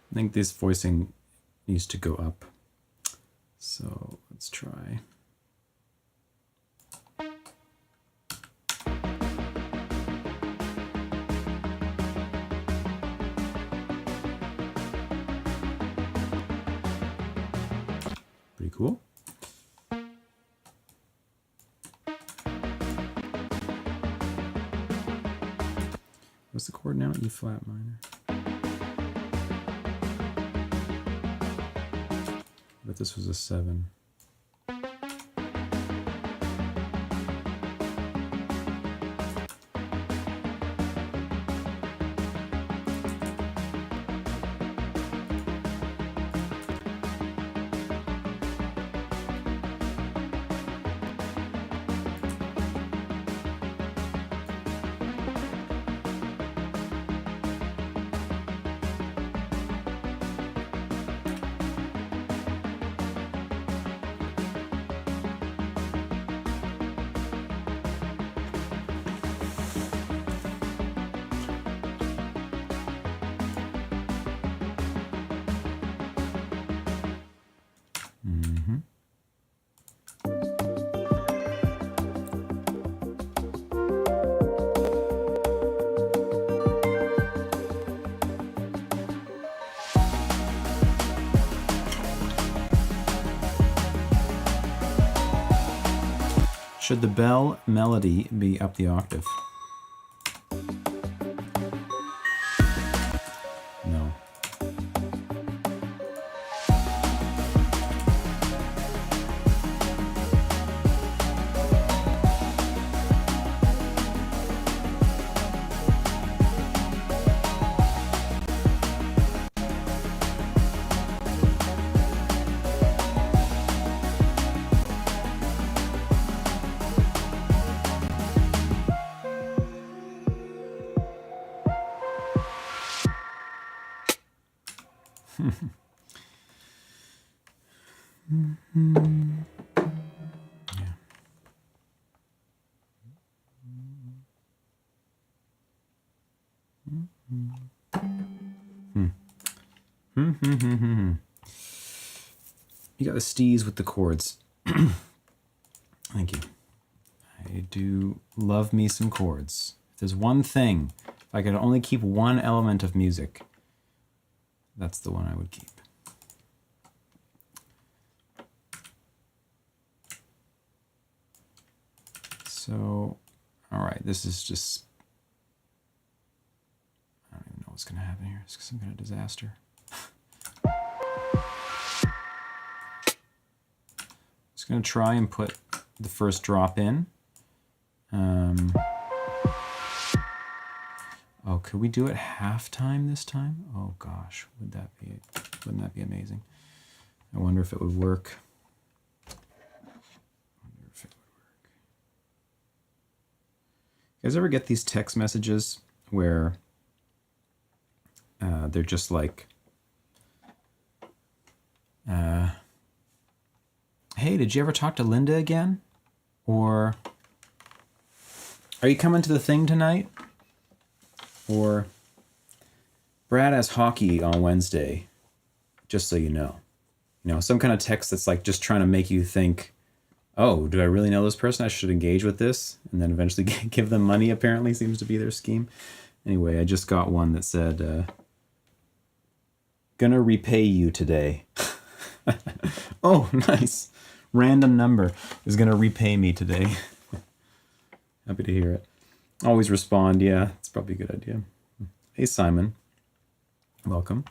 I think this voicing needs to go up. So let's try. Pretty cool. What's the chord now? E flat minor. But this was a 7. Should the bell melody be up the octave? No. You got the stees with the chords. Thank you. I do love me some chords. If there's one thing, if I could only keep one element of music, that's the one I would keep. So All right, this is just, I don't even know what's going to happen here. It's some kind of disaster. Just going to try and put the first drop in. Oh, could we do it halftime this time? Oh gosh, wouldn't that be amazing? I wonder if it would work. You guys ever get these text messages where they're just like, hey, did you ever talk to Linda again? Or, are you coming to the thing tonight? Or, Brad has hockey on Wednesday, just so you know. You know, some kind of text that's like just trying to make you think, oh, do I really know this person? I should engage with this. And then eventually give them money, apparently, seems to be their scheme. Anyway, I just got one that said, gonna repay you today. Oh, nice. Random number is gonna repay me today. Happy to hear it. Always respond. Yeah, it's probably a good idea. Hey, Simon. Welcome.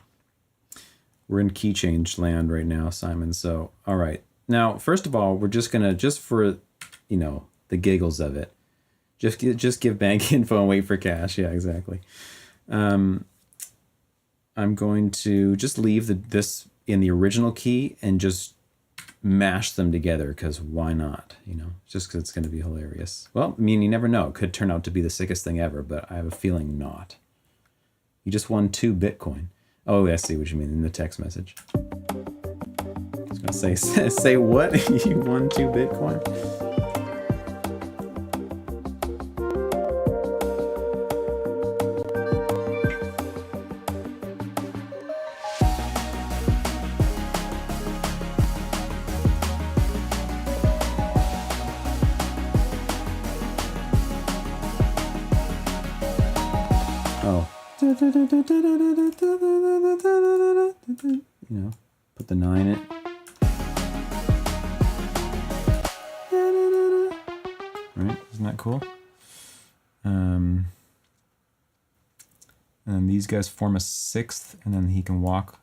We're in key change land right now, Simon. So, all right. Now, first of all, we're just gonna, just for, you know, the giggles of it, just give bank info and wait for cash. Yeah, exactly. I'm going to just leave this in the original key and just mash them together, because why not? You know, just because it's going to be hilarious. Well, I mean, you never know. It could turn out to be the sickest thing ever, but I have a feeling not. You just won 2 Bitcoin. Oh, I see what you mean in the text message. I was going to say what? You won 2 Bitcoin? You know, put the 9 in it. Right, isn't that cool? And these guys form a 6th, and then he can walk.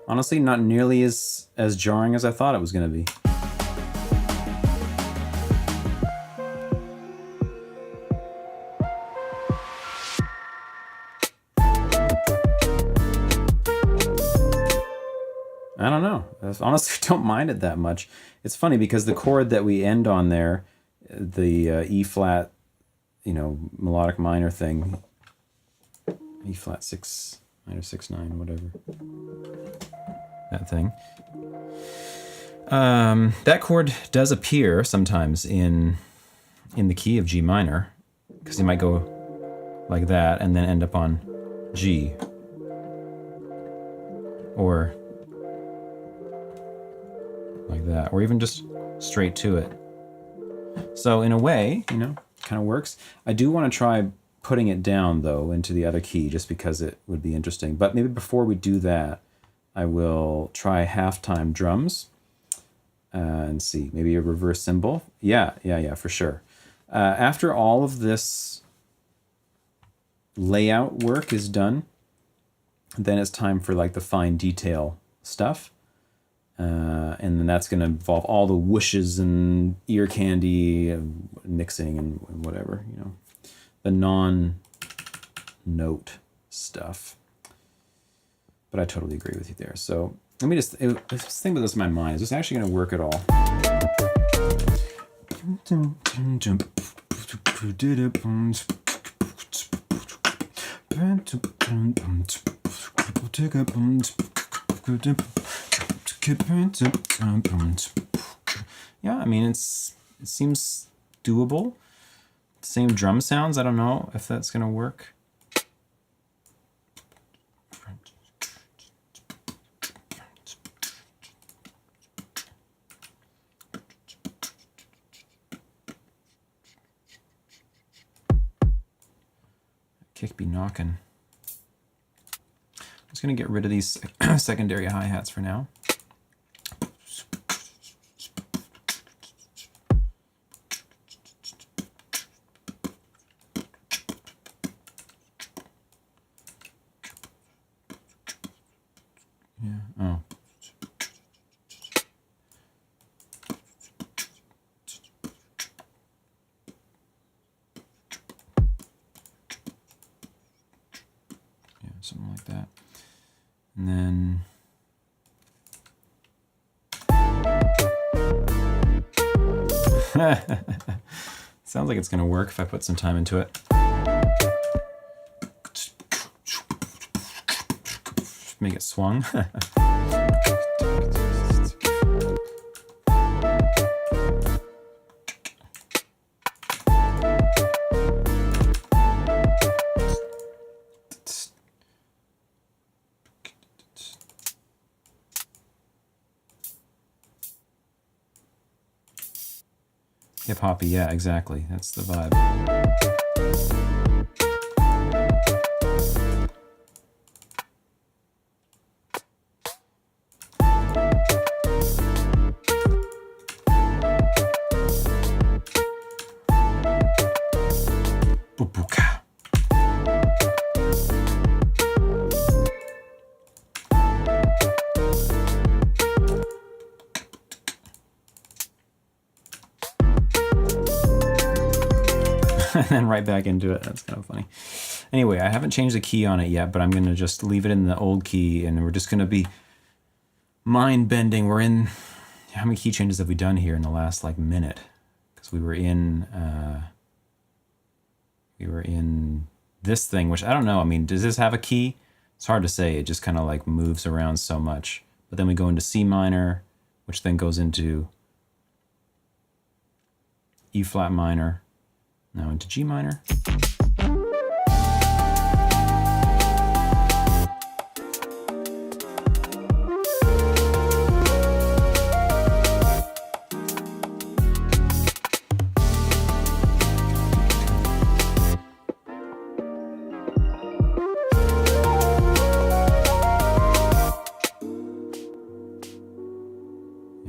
Honestly, not nearly as jarring as I thought it was going to be. I don't know. I honestly don't mind it that much. It's funny because the chord that we end on there, the E flat, you know, melodic minor thing, E flat 6 minor 6 9, whatever. That thing. That chord does appear sometimes in the key of G minor, because you might go like that and then end up on G, or like that, or even just straight to it. So in a way, you know, kind of works. I do want to try putting it down though into the other key, just because it would be interesting. But maybe before we do that, I will try halftime drums and see, maybe a reverse cymbal. Yeah, for sure. After all of this layout work is done, then it's time for like the fine detail stuff. And then that's going to involve all the whooshes and ear candy and mixing and whatever, you know, the non-note stuff. But I totally agree with you there. So let me just think about this in my mind. Is this actually going to work at all? Yeah, I mean, it seems doable. Same drum sounds. I don't know if that's going to work. kick be knocking. I'm just going to get rid of these secondary hi-hats for now. Yeah, oh. Yeah, something like that. And then sounds like it's going to work if I put some time into it. Make it swung. Hip hoppy, yeah, exactly. That's the vibe. Bubuka. And then right back into it. That's kind of funny. Anyway, I haven't changed the key on it yet, but I'm going to just leave it in the old key, and we're just going to be mind bending. We're in, how many key changes have we done here in the last like minute? Because we were in this thing, which I don't know. I mean, does this have a key? It's hard to say. It just kind of like moves around so much. But then we go into C minor, which then goes into E flat minor. Now into G minor. Yeah,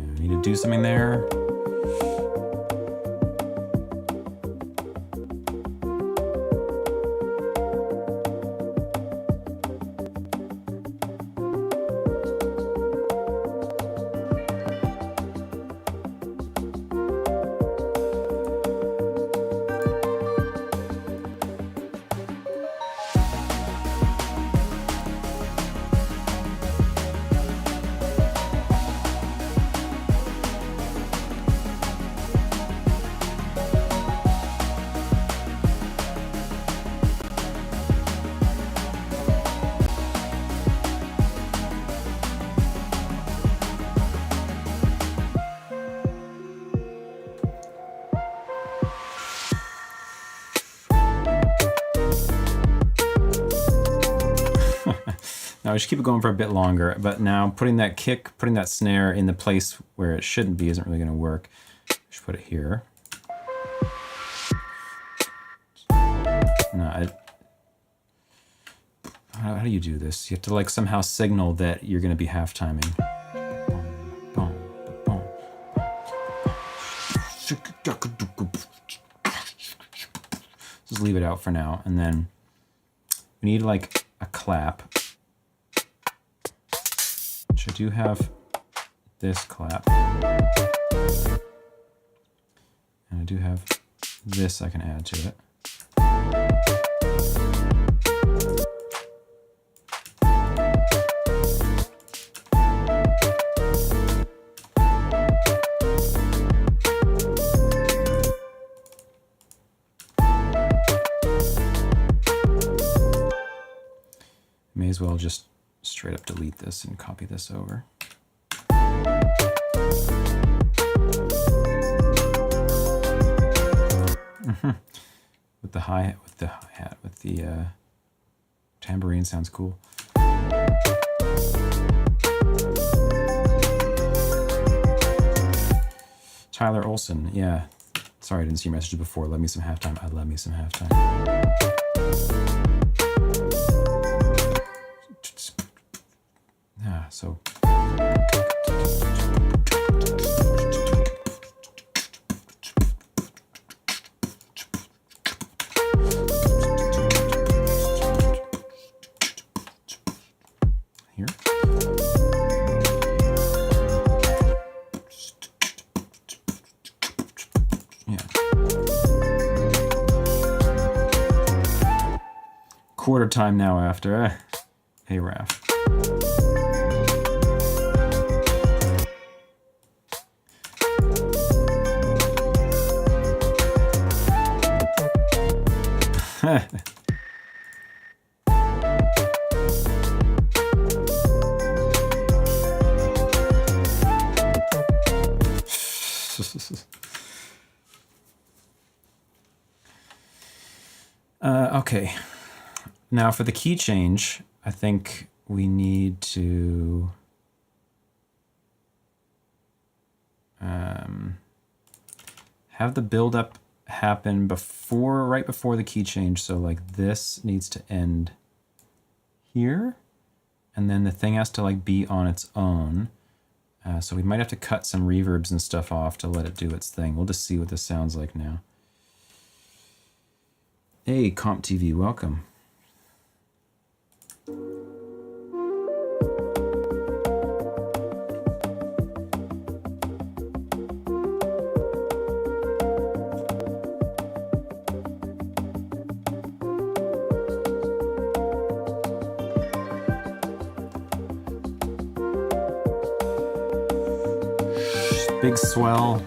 I need to do something there. Now we should keep it going for a bit longer, but now putting that kick, putting that snare in the place where it shouldn't be isn't really going to work. I should put it here. No, how do you do this? You have to like somehow signal that you're going to be half timing. Just leave it out for now, and then we need like a clap. I do have this clap, and I do have this I can add to it. May as well just straight up delete this and copy this over. With the hi-hat, with the tambourine sounds cool. Tyler Olson, yeah. Sorry I didn't see your messages before. Love me some halftime. I love me some halftime. 3/4 time now after. Hey, Raph. Okay, now for the key change, I think we need to have the build-up happen right before the key change. So like this needs to end here, and then the thing has to like be on its own. So we might have to cut some reverbs and stuff off to let it do its thing. We'll just see what this sounds like now. Hey, Comp TV, welcome. Big swell.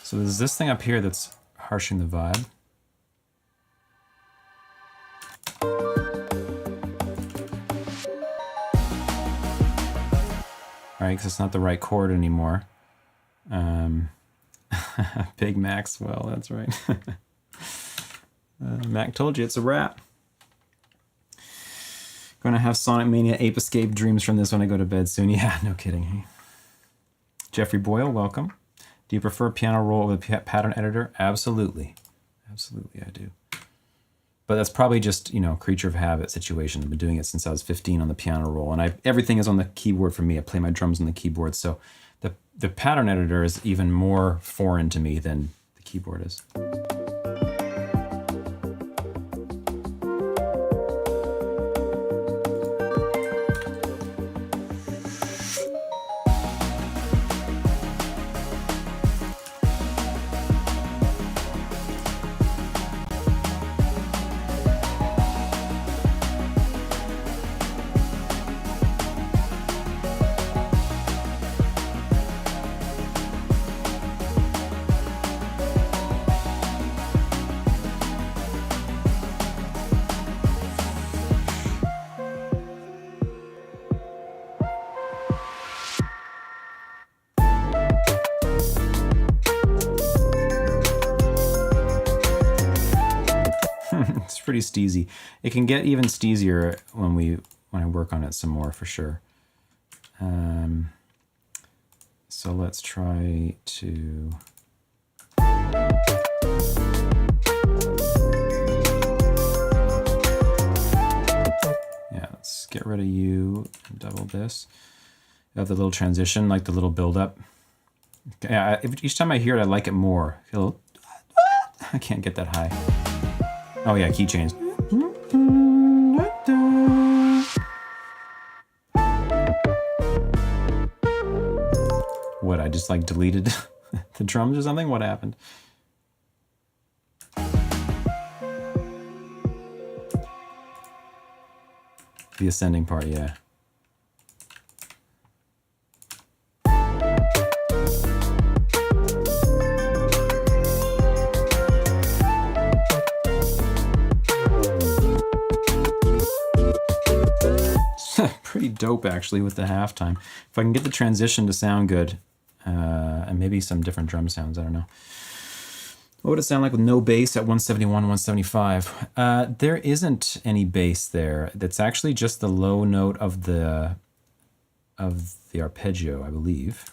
So there's this thing up here that's harshing the vibe. Right, because it's not the right chord anymore. Big Maxwell, that's right. Mac told you it's a wrap. Gonna have Sonic Mania Ape Escape dreams from this when I go to bed soon. Yeah, no kidding. Hey. Jeffrey Boyle, welcome. Do you prefer piano roll over the pattern editor? Absolutely. Absolutely, I do. But that's probably just, you know, creature of habit situation. I've been doing it since I was 15 on the piano roll, and everything is on the keyboard for me. I play my drums on the keyboard, so the pattern editor is even more foreign to me than the keyboard is. It's pretty steezy. It can get even steezier when I work on it some more, for sure. So let's try to... Yeah, let's get rid of you and double this. You have the little transition, like the little build-up. Yeah, each time I hear it, I like it more. I can't get that high. Oh yeah, key change. What, I just like deleted the drums or something? What happened? The ascending part, yeah. Pretty dope, actually, with the halftime. If I can get the transition to sound good, and maybe some different drum sounds, I don't know. What would it sound like with no bass at 171, 175? There isn't any bass there. That's actually just the low note of the arpeggio, I believe.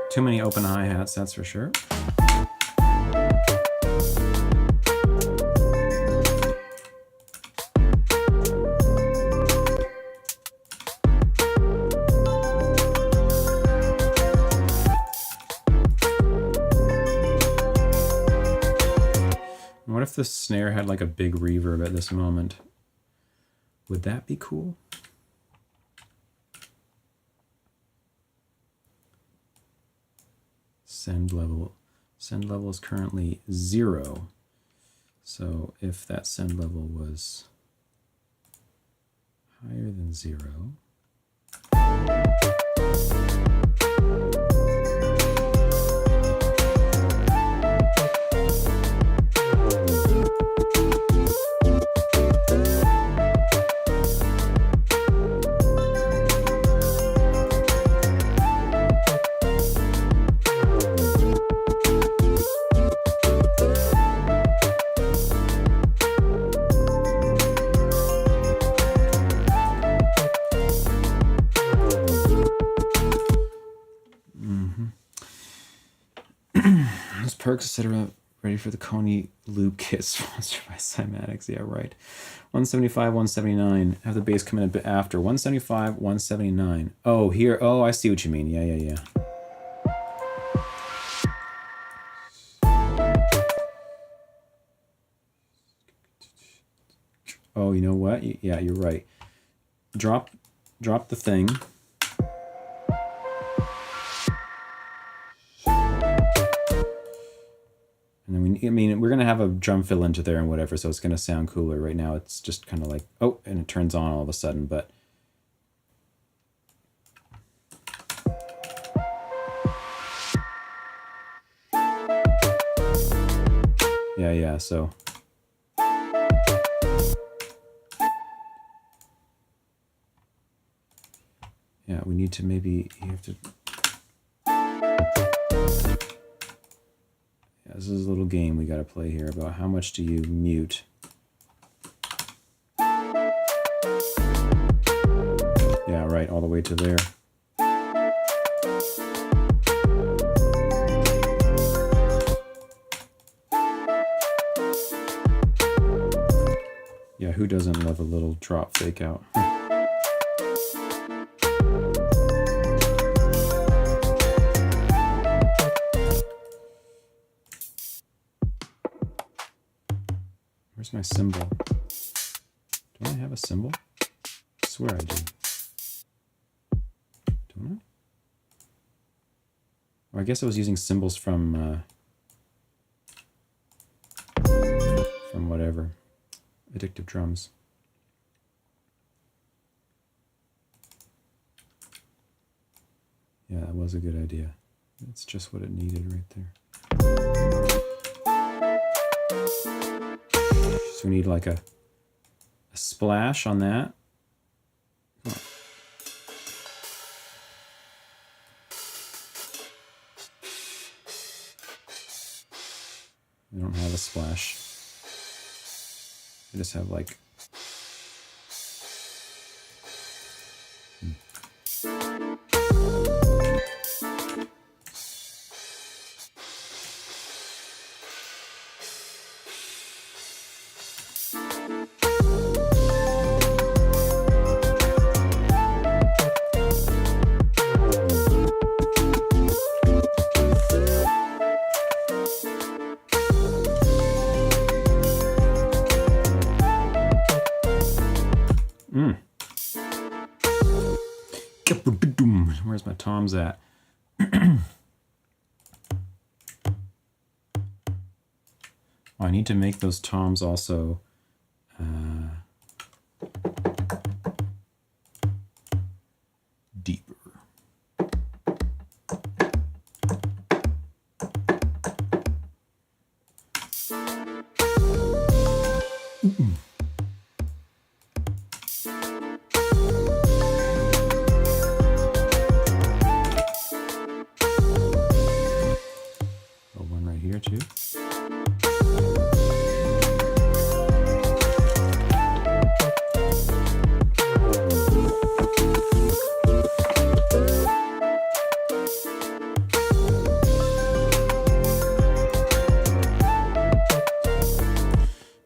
Too many open hi-hats, that's for sure. What if the snare had like a big reverb at this moment? Would that be cool? Send level. Send level is currently 0. So if that send level was higher than 0, perks, etc. Ready for the Konyi loop kit sponsored by Cymatics. Yeah, right. 175, 179. Have the bass come in a bit after. 175, 179. Oh, here. Oh, I see what you mean. Yeah. Oh, you know what? Yeah, you're right. Drop the thing. And then we're gonna have a drum fill into there and whatever, so it's gonna sound cooler. Right now, it's just kind of like, oh, and it turns on all of a sudden. But yeah. So yeah, we need to maybe you have to. This is a little game we got to play here about how much do you mute. Yeah, right, all the way to there. Yeah, who doesn't love a little drop fake out? Where's my cymbal? Do I have a cymbal? I swear I do. Don't I? Or I guess I was using cymbals from whatever. Addictive Drums. Yeah, that was a good idea. That's just what it needed right there. So we need like a splash on that. Come on. We don't have a splash. We just have like where's my toms at? Oh, I need to make those toms also deeper. One right here too.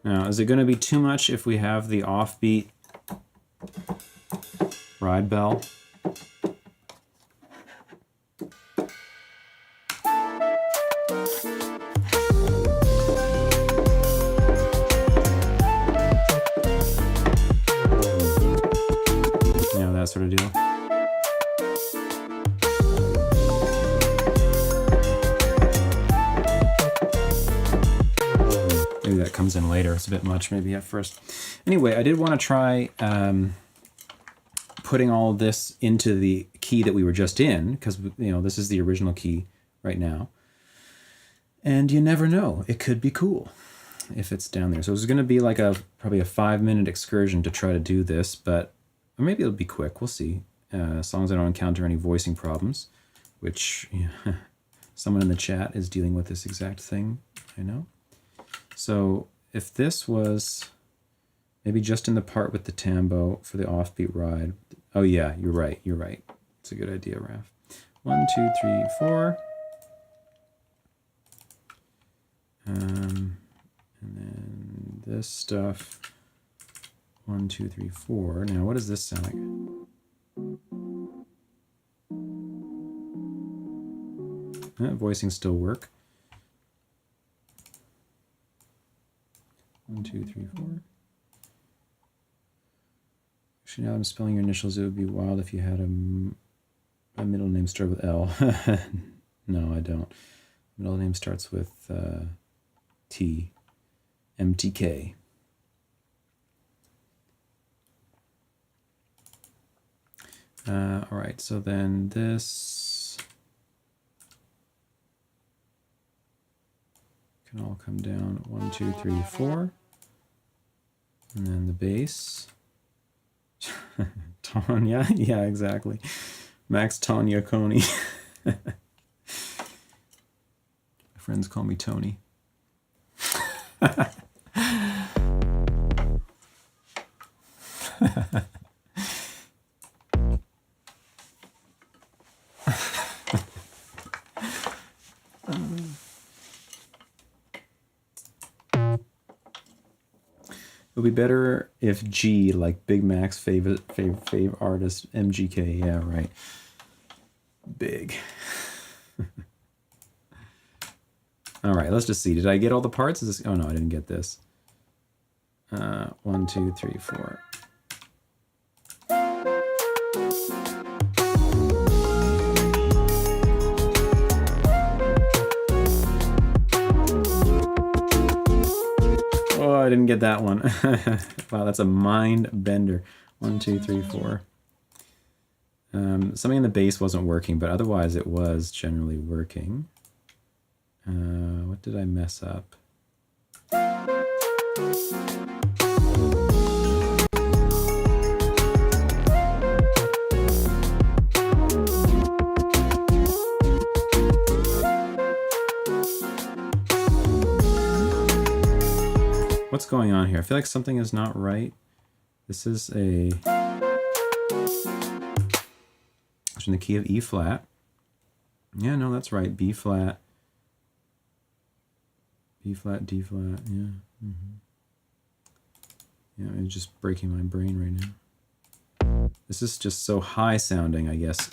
Now, is it going to be too much if we have the offbeat ride bell? that comes in later. It's a bit much maybe at first. Anyway, I did want to try putting all of this into the key that we were just in, because this is the original key right now. And you never know, it could be cool if it's down there. So it's going to be like probably a 5-minute excursion to try to do this, but maybe it'll be quick. We'll see. As long as I don't encounter any voicing problems, which someone in the chat is dealing with this exact thing, I know. So if this was maybe just in the part with the tambo for the offbeat ride. Oh yeah, you're right. It's a good idea, Raph. 1, 2, 3, 4. And then this stuff. 1, 2, 3, 4. Now, what does this sound like? Voicing still work. 1, 2, 3, 4. Actually, now I'm spelling your initials. It would be wild if you had a middle name start with L. No, I don't. Middle name starts with T. MTK. All right, so then this can all come down 1, 2, 3, 4. And then the bass. Tanya, yeah, exactly. Max Tanya Konyi. My friends call me Tony. It would be better if G, like Big Mac's fave artist, MGK. Yeah, right. Big. All right, let's just see. Did I get all the parts? Is this, oh no, I didn't get this. 1, 2, 3, 4. Oh, I didn't get that one. Wow, that's a mind bender. 1, 2, 3, 4. Something in the bass wasn't working, but otherwise it was generally working. What did I mess up? What's going on here? I feel like something is not right. This is it's in the key of E flat. Yeah, no, that's right. B flat. B flat, D flat, yeah. Yeah, it's just breaking my brain right now. This is just so high sounding, I guess.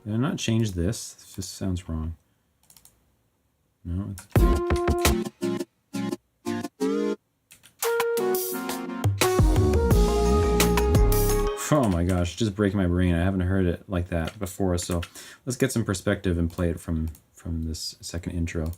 Did I not change this? This just sounds wrong. No, it's... Oh my gosh, just breaking my brain. I haven't heard it like that before, so let's get some perspective and play it from this second intro.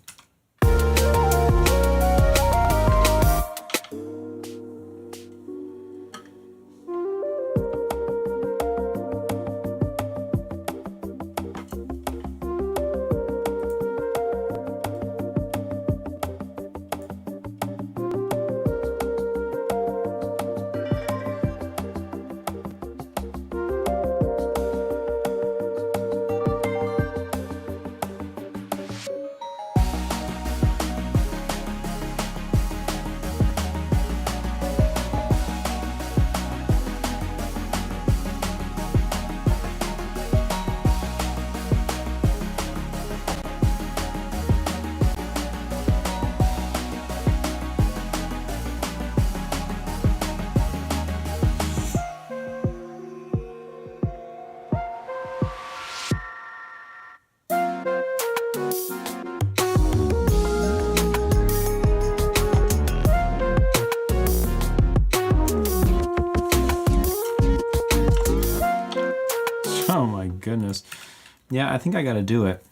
Yeah, I think I got to do it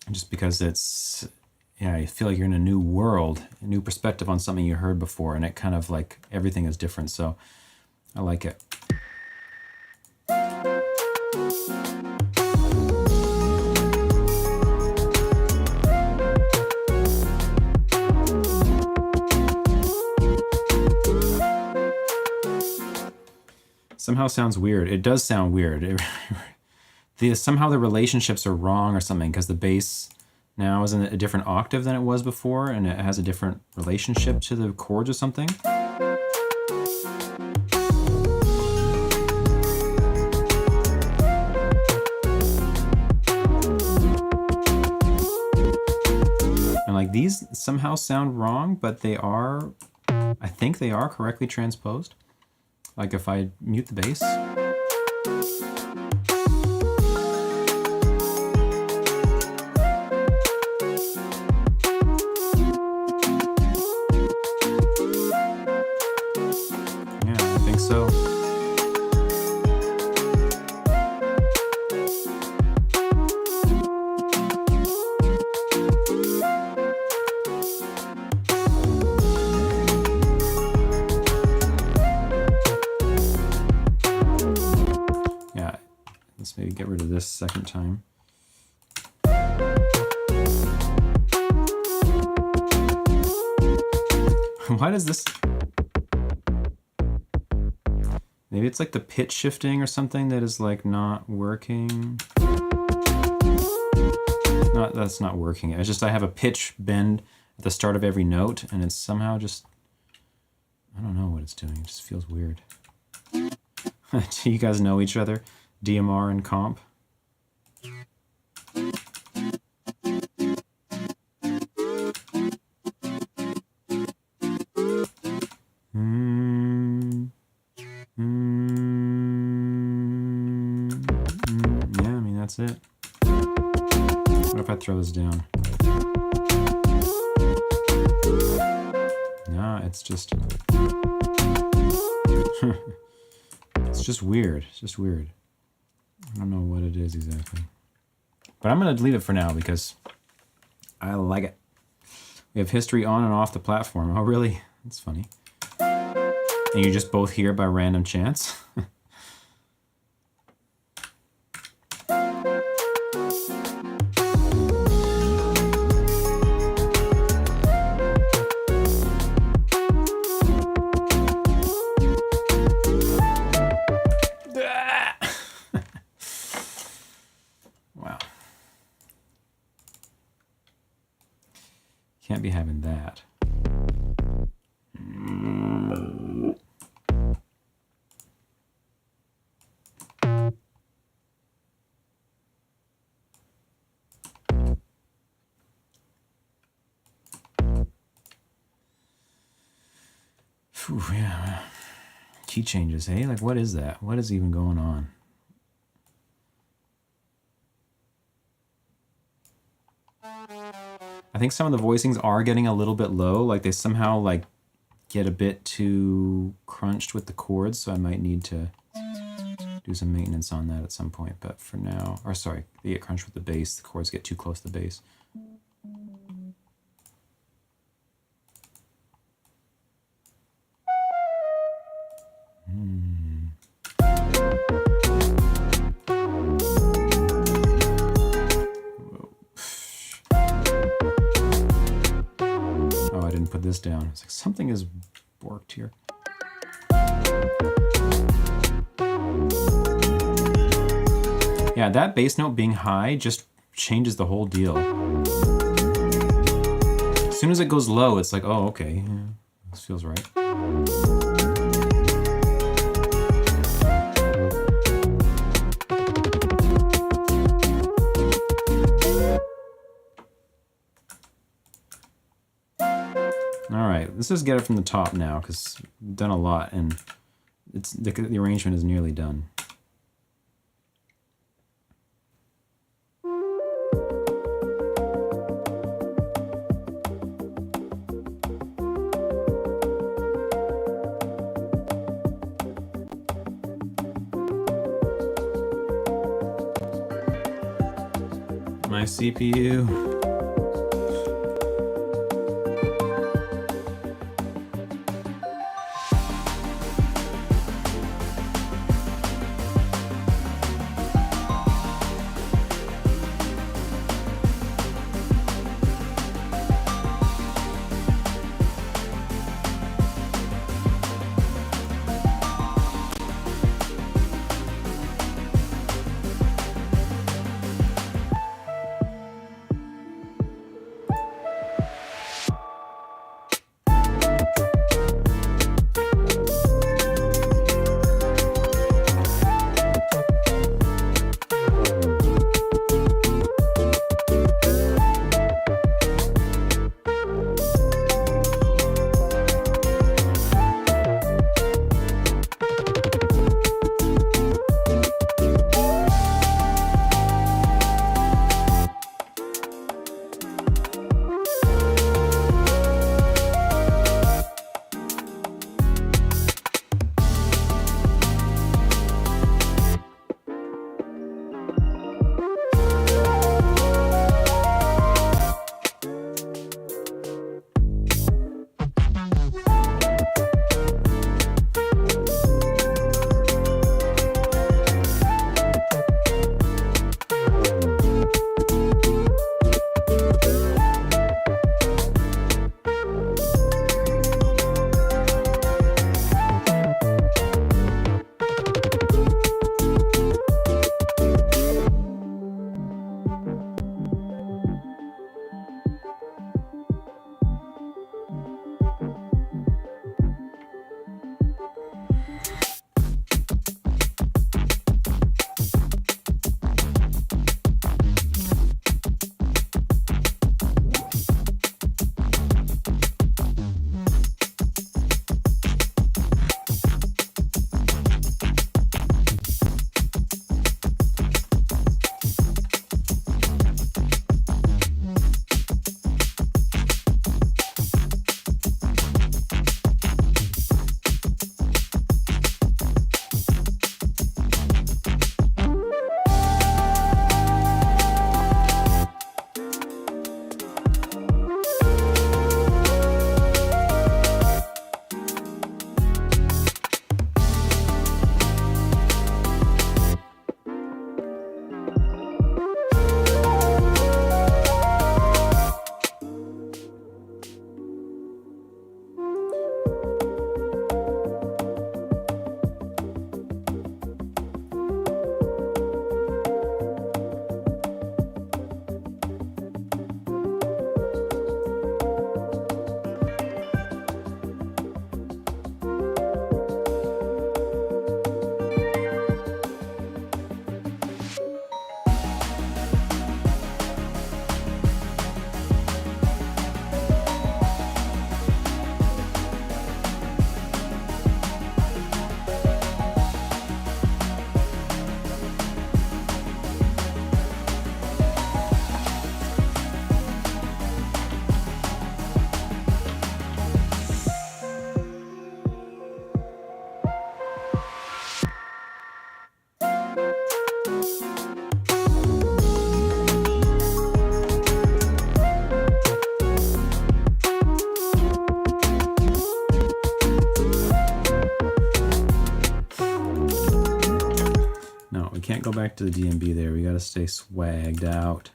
just because it's, yeah, I feel like you're in a new world, a new perspective on something you heard before, and it kind of like everything is different. So I like it. Somehow sounds weird. It does sound weird. Somehow the relationships are wrong or something, because the bass now is in a different octave than it was before, and it has a different relationship to the chords or something. And like these somehow sound wrong, but they are, I think they are correctly transposed. Like if I mute the bass. Yeah, I think so. Let's maybe get rid of this second time. Why does this... Maybe it's like the pitch shifting or something that is like not working. No, that's not working. It's just I have a pitch bend at the start of every note, and it's somehow just... I don't know what it's doing. It just feels weird. Do you guys know each other? DMR and comp. Yeah, I mean, that's it. What if I throw this down? Nah, it's just... it's just weird. It's just weird. I don't know what it is exactly. But I'm going to delete it for now because I like it. We have history on and off the platform. Oh, really? That's funny. And you just both hear by random chance? Wow. Can't be having that. Whew, yeah. Key changes, hey? Like, what is that? What is even going on? I think some of the voicings are getting a little bit low. Like, they somehow, like, get a bit too crunched with the chords, so I might need to do some maintenance on that at some point. But for now, or sorry, they get crunched with the bass. The chords get too close to the bass. Oh, I didn't put this down. It's like something is borked here. Yeah, that bass note being high just changes the whole deal. As soon as it goes low, it's like, oh, okay, yeah, this feels right. All right, let's just get it from the top now because we've done a lot and it's the arrangement is nearly done. my CPU. Can't go back to the DMB there. We gotta stay swagged out.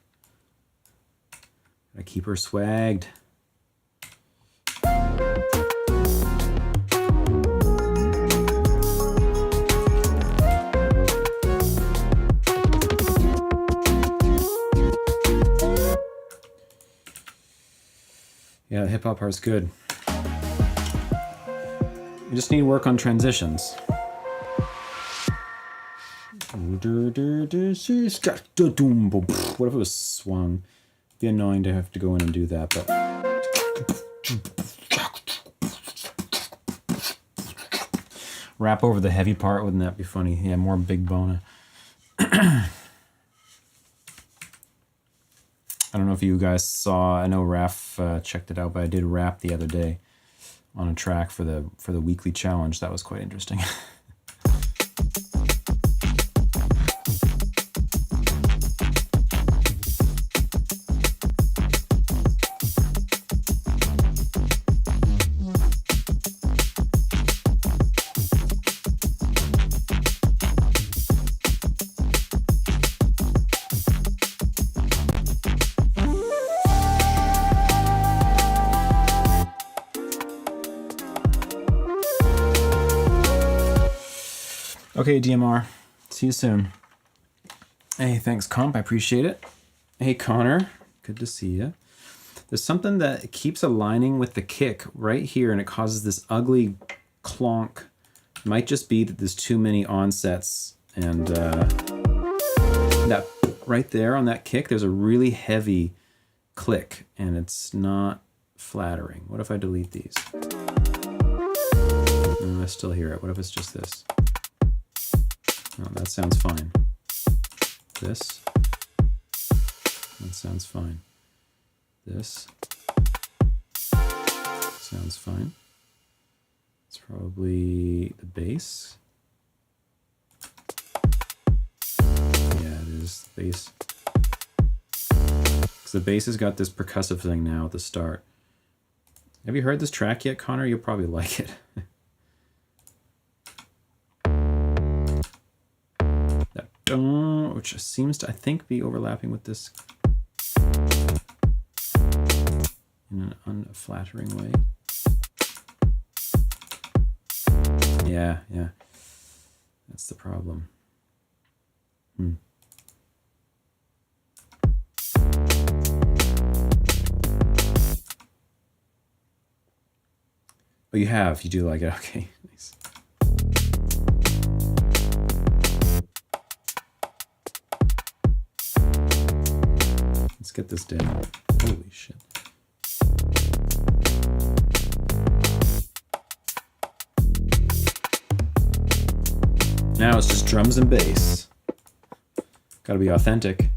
Gotta keep her swagged. Yeah, the hip hop part's good. You just need to work on transitions. What if it was swung? It'd be annoying to have to go in and do that, but rap over the heavy part, wouldn't that be funny? Yeah, more big bona. I don't know if you guys saw, I know Raph checked it out, but I did rap the other day on a track for the weekly challenge. That was quite interesting. Okay, DMR. See you soon. Hey, thanks, Comp. I appreciate it. Hey, Connor. Good to see you. There's something that keeps aligning with the kick right here, and it causes this ugly clonk. It might just be that there's too many onsets, and that right there on that kick, there's a really heavy click, and it's not flattering. What if I delete these? I still hear it. What if it's just this? Oh, that sounds fine. This. That sounds fine. This. Sounds fine. It's probably the bass. Yeah, it is the bass. Because the bass has got this percussive thing now at the start. Have you heard this track yet, Connor? You'll probably like it. That dong, which seems to, I think, be overlapping with this in an unflattering way. Yeah, yeah. That's the problem. Oh, you have. You do like it. Okay, nice. Let's get this down. Holy shit. Now it's just drums and bass. Gotta be authentic.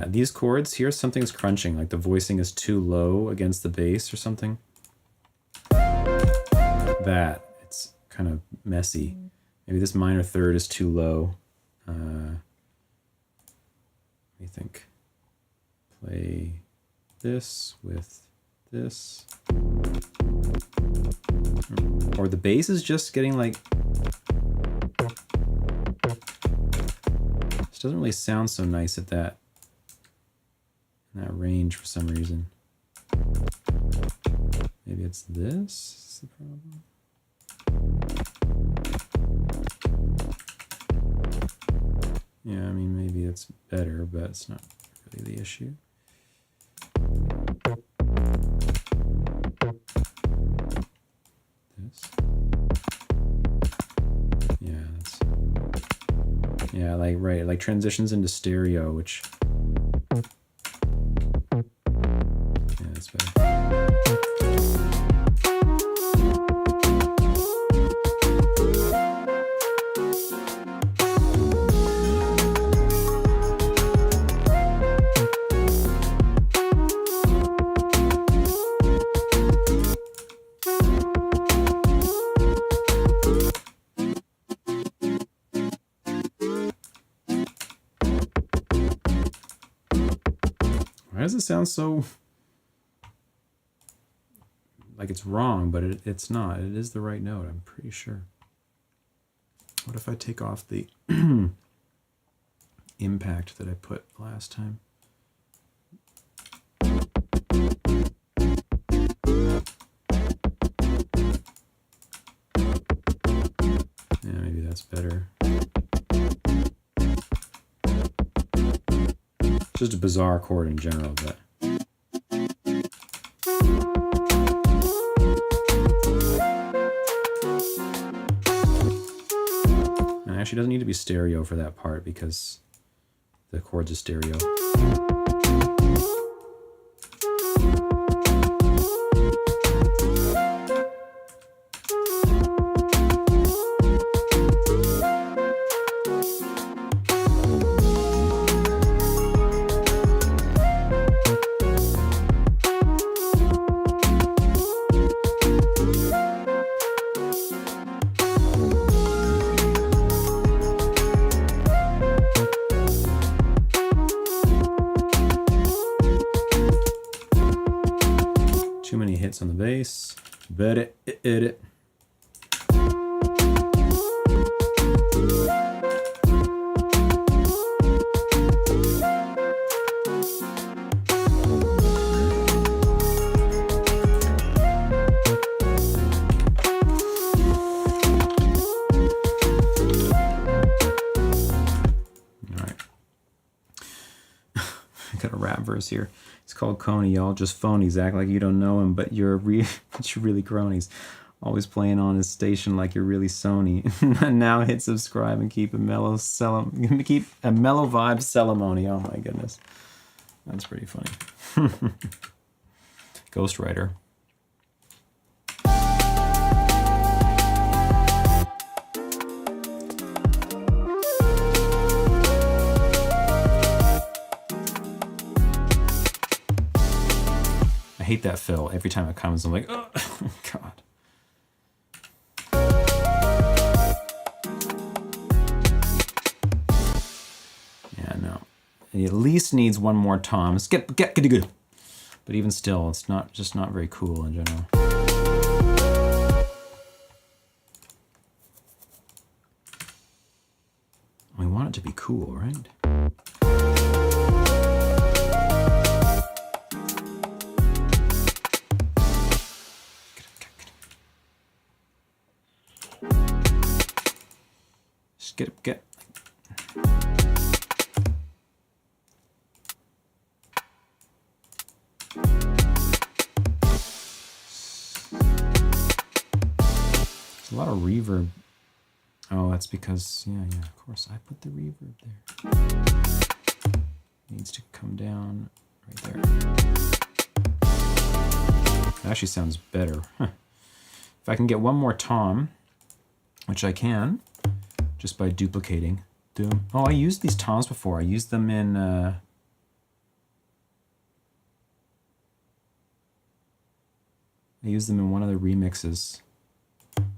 These chords here, something's crunching, like the voicing is too low against the bass or something. That, it's kind of messy. Maybe this minor third is too low. Let me think. Play this with this. Or the bass is just getting like... This doesn't really sound so nice at that range for some reason. Maybe it's this is the problem. Yeah, I mean, maybe it's better, but it's not really the issue. This. Yeah, that's... Yeah, like, right, like transitions into stereo, which... Why does it sound so like it's wrong, but it's not. It is the right note, I'm pretty sure. What if I take off the impact that I put last time? Yeah, maybe that's better. It's just a bizarre chord in general, but... And actually doesn't need to be stereo for that part because the chord's a stereo. bass. Bet it. Verse here. It's called Konyi. Y'all just phonies. Act like you don't know him, but you're really cronies. Always playing on his station like you're really Sony. Now hit subscribe and keep a mellow vibe ceremony. Oh my goodness, that's pretty funny. Ghostwriter. I hate that fill. Every time it comes, I'm like, oh God. Yeah, no. It at least needs one more tom. Get good. But even still, it's just not very cool in general. We want it to be cool, right? Get. There's a lot of reverb. Oh, that's because, yeah, of course, I put the reverb there. Needs to come down right there. It actually sounds better. If I can get one more tom, which I can, just by duplicating. Oh, I used these toms before. I used them in I used them in one of the remixes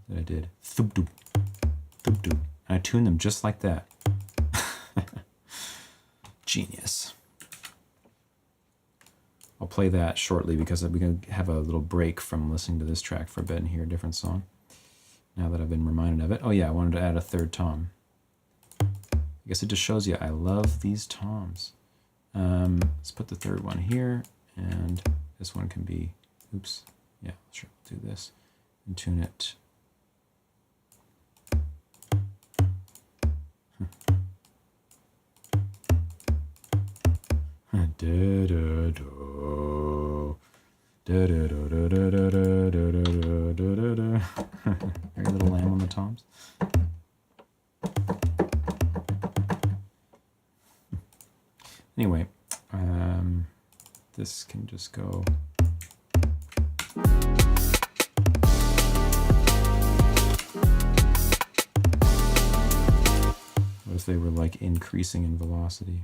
that I did. And I tuned them just like that. Genius. I'll play that shortly because we're going to have a little break from listening to this track for a bit and hear a different song. Now that I've been reminded of it. Oh yeah, I wanted to add a third tom. I guess it just shows you I love these toms. Let's put the third one here, and this one can be, oops, yeah, sure, we'll do this and tune it. Very little lamb on the toms. Anyway, this can just go. What if they were like increasing in velocity?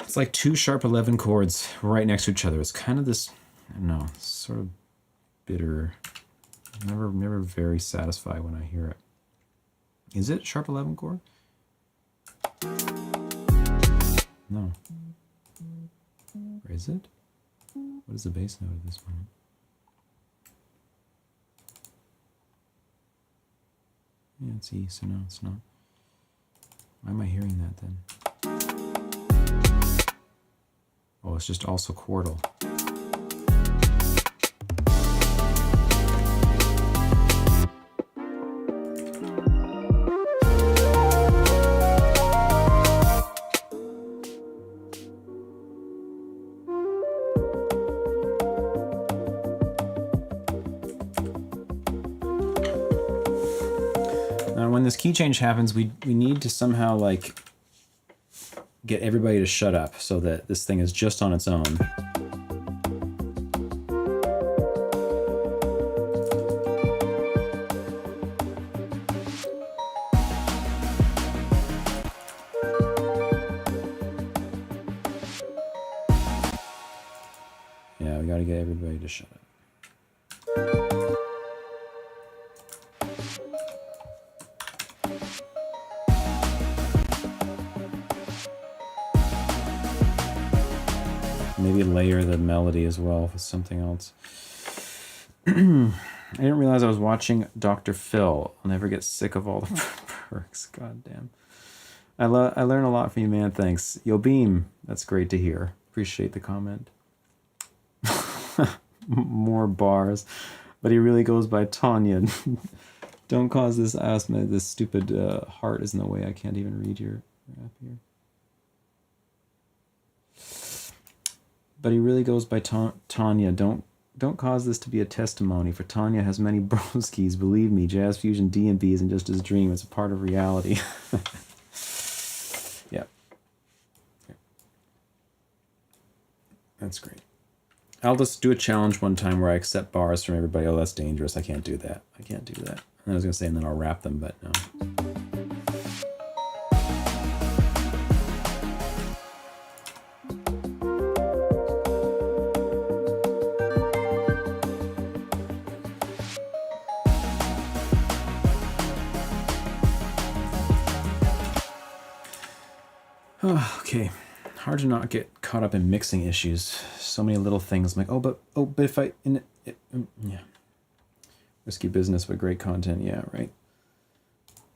It's like two sharp 11 chords right next to each other. It's kind of this, I don't know, sort of bitter. Never very satisfied when I hear it. Is it sharp 11 chord? No. Or is it? What is the bass note at this moment? Yeah, it's E, so no, it's not. Why am I hearing that then? Oh, it's just also chordal. Now, when this key change happens, we need to somehow like get everybody to shut up so that this thing is just on its own. Yeah, we gotta get everybody to shut up. maybe layer the melody as well with something else. I didn't realize I was watching Dr. Phil. I'll never get sick of all the perks. God damn. I learn a lot from you, man. Thanks. Yo, Beam. That's great to hear. Appreciate the comment. More bars. But he really goes by Tanya. Don't cause this asthma. This stupid heart is in the way. I can't even read your rap here. But he really goes by Tanya. Don't cause this to be a testimony, for Tanya has many broskies. Believe me, Jazz Fusion D&B isn't just his dream, it's a part of reality. Yeah. That's great. I'll just do a challenge one time where I accept bars from everybody. Oh, that's dangerous. I can't do that. I can't do that. I was going to say, and then I'll rap them, but no. Oh, okay. Hard to not get caught up in mixing issues. So many little things. I'm like, but if I, yeah. Risky business, but great content. Yeah, right.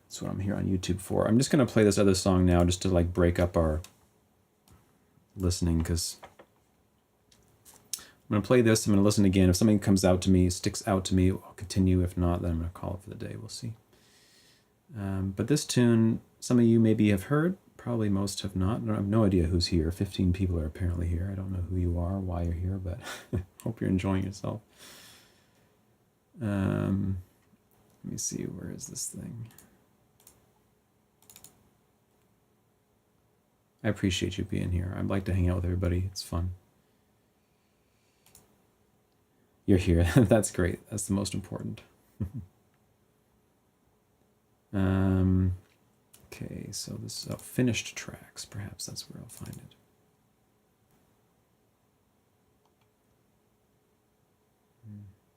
That's what I'm here on YouTube for. I'm just going to play this other song now just to like break up our listening, because I'm going to play this. I'm going to listen again. If something comes out to me, sticks out to me, I'll continue. If not, then I'm going to call it for the day. We'll see. But this tune, some of you maybe have heard. Probably most have not. I have no idea who's here. 15 people are apparently here. I don't know who you are, why you're here, but hope you're enjoying yourself. Let me see, where is this thing? I appreciate you being here. I'd like to hang out with everybody. It's fun. You're here. That's great. That's the most important. Okay, so this is finished tracks. Perhaps that's where I'll find it.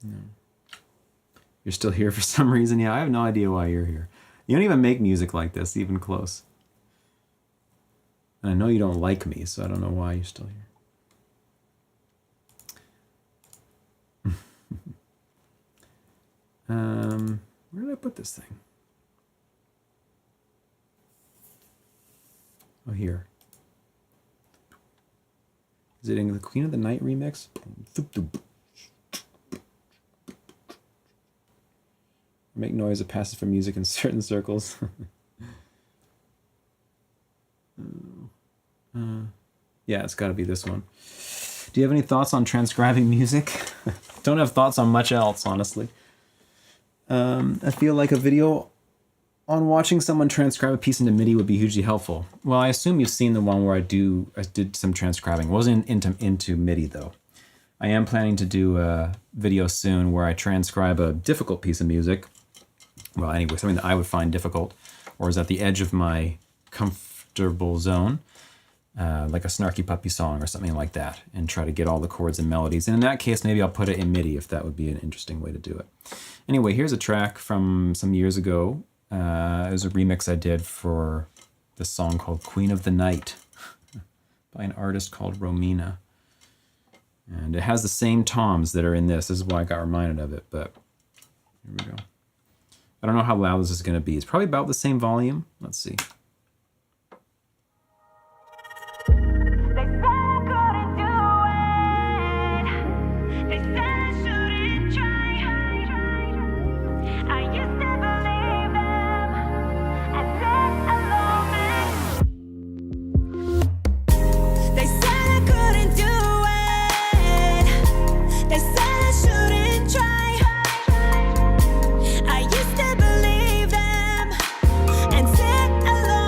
No. You're still here for some reason? Yeah, I have no idea why you're here. You don't even make music like this, even close. And I know you don't like me, so I don't know why you're still here. Where did I put this thing? Oh, here. Is it in the Queen of the Night remix? Make noise that passes for music in certain circles. Yeah, it's got to be this one. Do you have any thoughts on transcribing music? Don't have thoughts on much else, honestly. I feel like a video on watching someone transcribe a piece into MIDI would be hugely helpful. Well, I assume you've seen the one where I did some transcribing. It wasn't into MIDI though. I am planning to do a video soon where I transcribe a difficult piece of music. Well, anyway, something that I would find difficult, or is at the edge of my comfortable zone, like a Snarky Puppy song or something like that, and try to get all the chords and melodies. And in that case, maybe I'll put it in MIDI if that would be an interesting way to do it. Anyway, here's a track from some years ago. It was a remix I did for this song called Queen of the Night by an artist called Romina. And it has the same toms that are in this. This is why I got reminded of it, but here we go. I don't know how loud this is going to be. It's probably about the same volume. Let's see. I used to believe them and sit alone.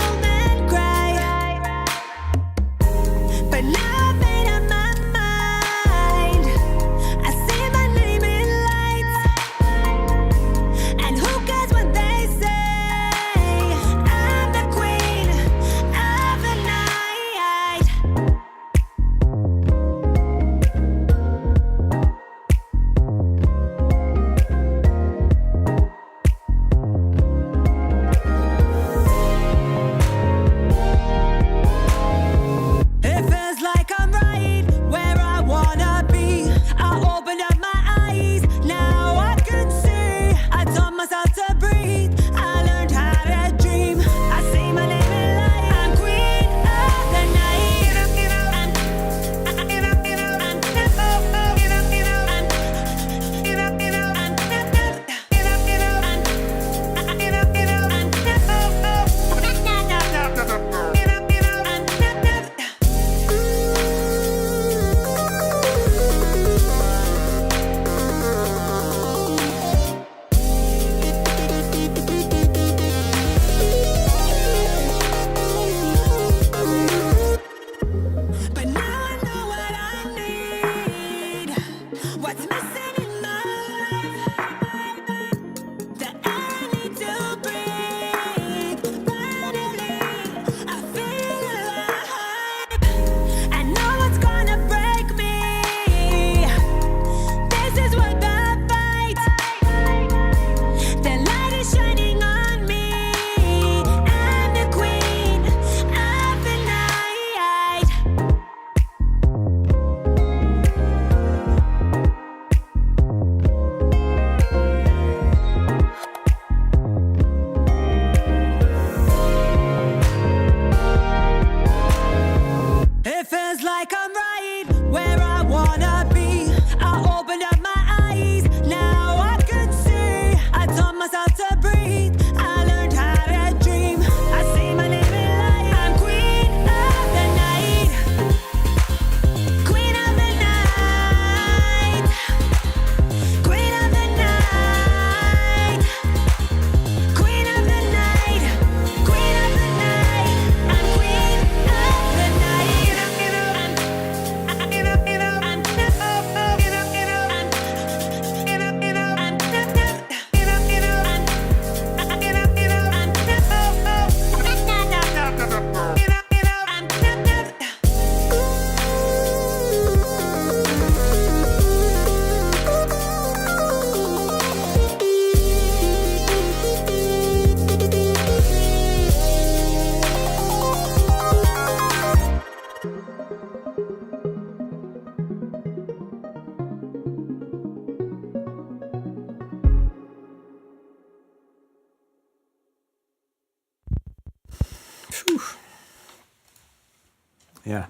Yeah.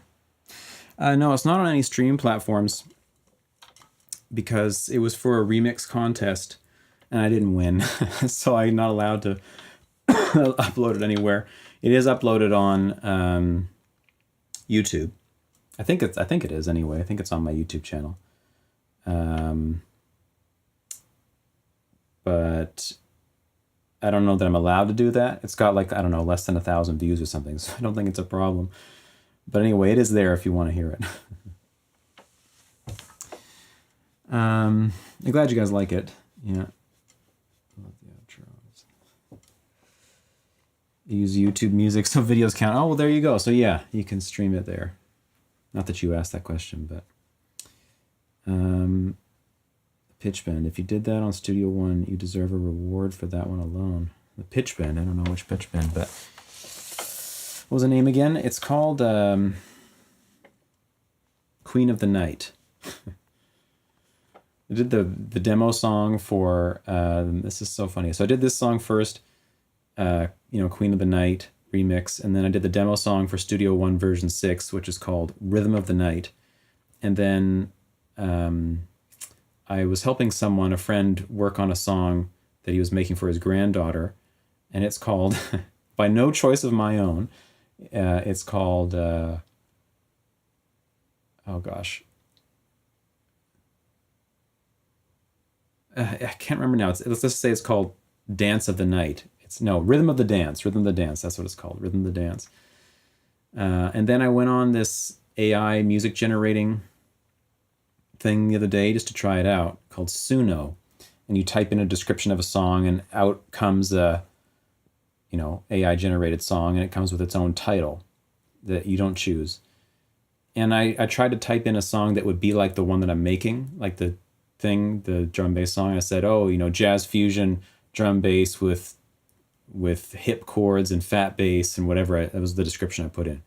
No, it's not on any stream platforms because it was for a remix contest and I didn't win. So I'm not allowed to upload it anywhere. It is uploaded on YouTube. I think it is anyway. I think it's on my YouTube channel. But I don't know that I'm allowed to do that. It's got like, I don't know, less than 1,000 views or something. So I don't think it's a problem. But anyway, it is there if you want to hear it. I'm glad you guys like it. Yeah. Love the outros. Use YouTube Music so videos count. Oh, well, there you go. So yeah, you can stream it there. Not that you asked that question, but pitch bend. If you did that on Studio One, you deserve a reward for that one alone. The pitch bend. I don't know which pitch bend, but what was the name again? It's called Queen of the Night. I did the demo song for this is so funny. So I did this song first, Queen of the Night remix, and then I did the demo song for Studio One version 6, which is called Rhythm of the Night. And then I was helping a friend, work on a song that he was making for his granddaughter, and it's called, by no choice of my own, it's called, oh gosh. I can't remember now. Let's just say it's called Dance of the Night. Rhythm of the Dance. Rhythm of the Dance. That's what it's called. Rhythm of the Dance. And then I went on this AI music generating thing the other day just to try it out, called Suno. And you type in a description of a song and out comes a, AI generated song, and it comes with its own title that you don't choose. And I tried to type in a song that would be like the one that I'm making, like the drum bass song. I said, jazz fusion drum bass with hip chords and fat bass and whatever. That was the description I put in.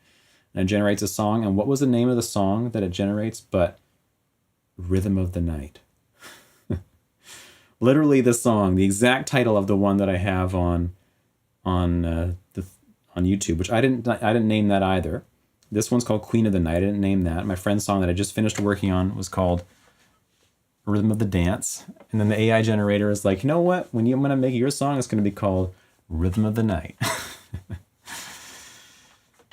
And it generates a song. And what was the name of the song that it generates? But Rhythm of the Night. Literally the song, the exact title of the one that I have on YouTube, which I didn't name that either. This one's called Queen of the Night. I didn't name that. My friend's song that I just finished working on was called Rhythm of the Dance. And then the AI generator is like, you know what? When I'm going to make your song, it's going to be called Rhythm of the Night.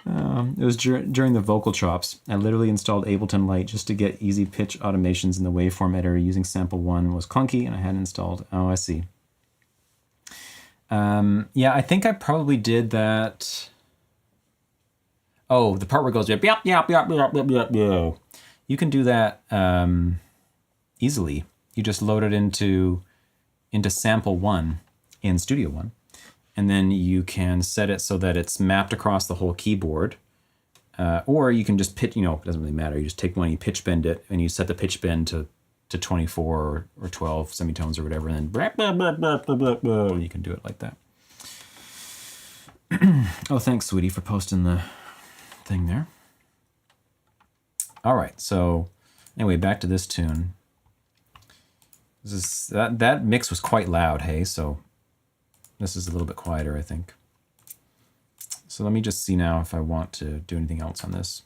It was during the vocal chops. I literally installed Ableton Lite just to get easy pitch automations in the waveform editor using sample 1 was clunky, and I hadn't installed. Oh, I see. Yeah, I think I probably did that. Oh, the part where it goes, yep, yep, yep, yep, yep, yep, yep. You can do that easily. You just load it into sample 1 in Studio One. And then you can set it so that it's mapped across the whole keyboard. Or you can just pitch, it doesn't really matter. You just take one, you pitch bend it, and you set the pitch bend to 24 or 12 semitones or whatever, and then blah, blah, blah, blah, blah, blah, blah. You can do it like that. Oh, thanks, sweetie, for posting the thing there. All right, so anyway, back to this tune. That mix was quite loud, hey, so this is a little bit quieter, I think. So let me just see now if I want to do anything else on this.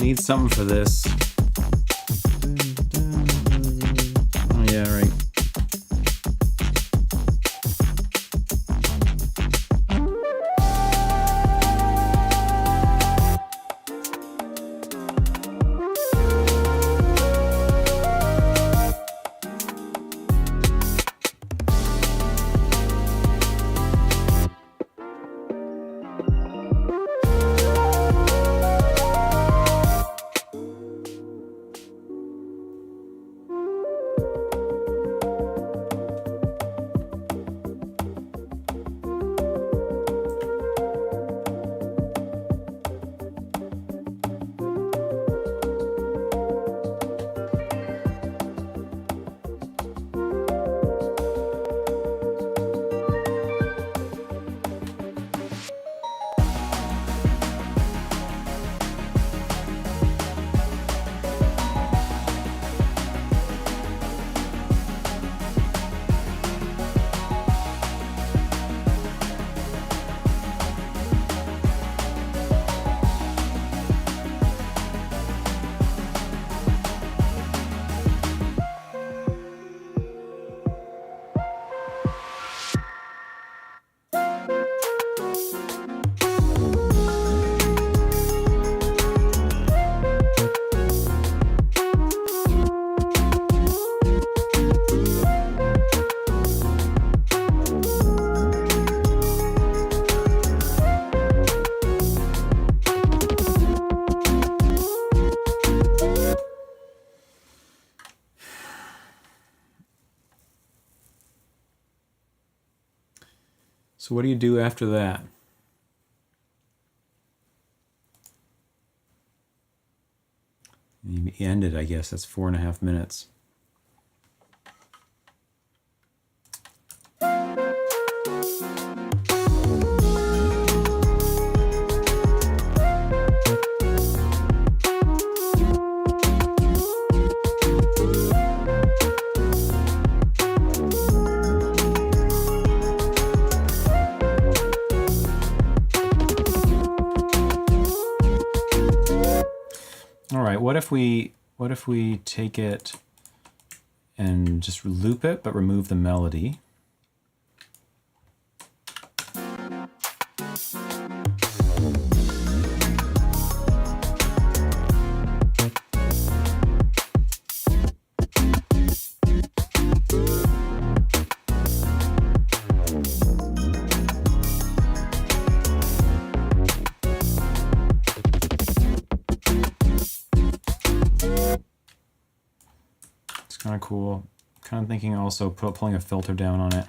Need something for this. Oh yeah, right. So what do you do after that? You end it, I guess. That's 4.5 minutes. All right, what if we take it and just loop it, but remove the melody? Kind of cool. Kind of thinking also pulling a filter down on it.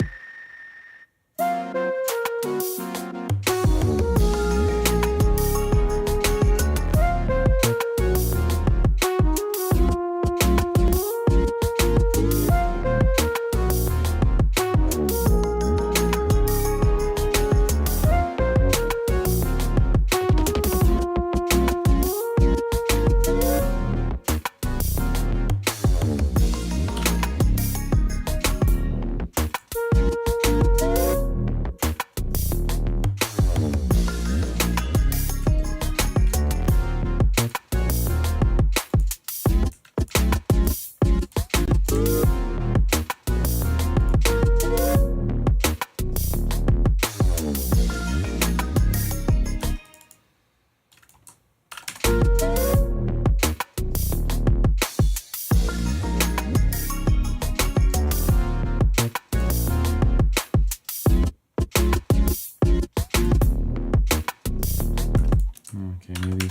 Okay, maybe.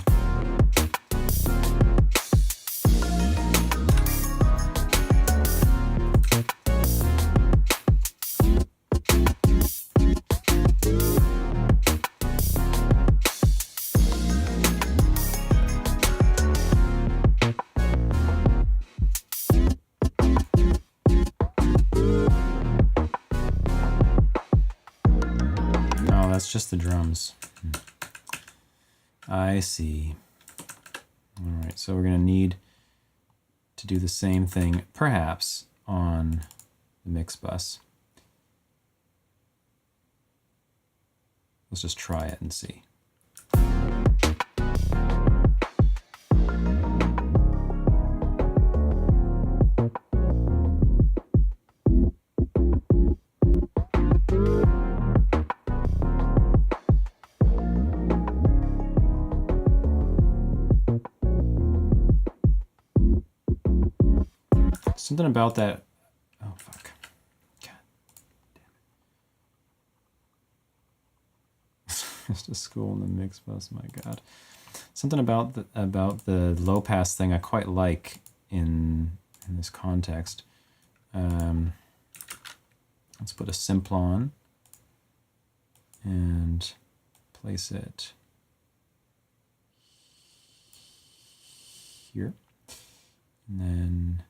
Oh, that's just the drums. I see. All right, so we're going to need to do the same thing, perhaps, on the mix bus. Let's just try it and see. Something about that. Oh, fuck. God damn it. Just a school in the mix bus, my God. Something about the low pass thing I quite like in this context. Let's put a simplon and place it here. And then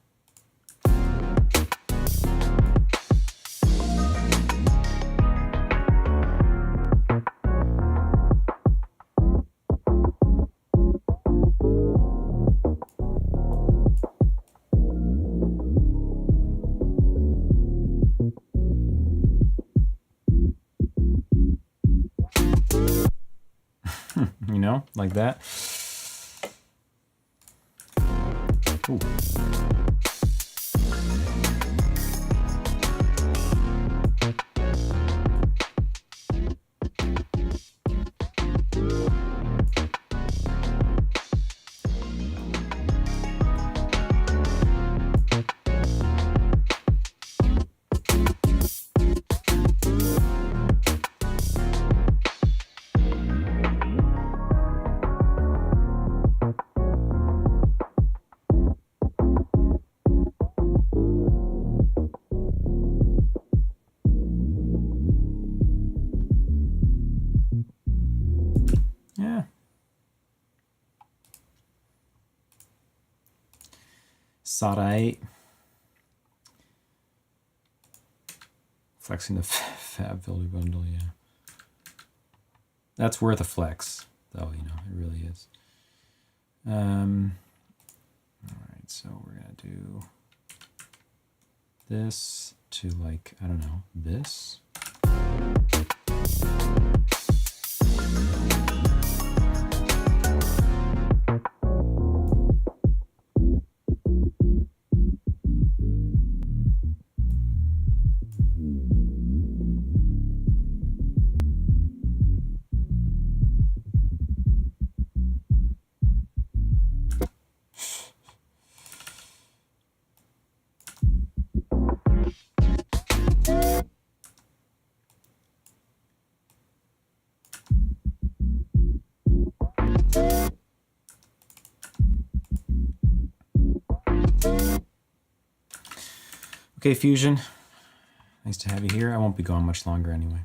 you know, like that. Ooh. Yeah. Sarai. Flexing the fab filter bundle, yeah. That's worth a flex, though, you know, it really is. All right, so we're gonna do this to, like, I don't know, this. Okay, Fusion, nice to have you here. I won't be gone much longer anyway.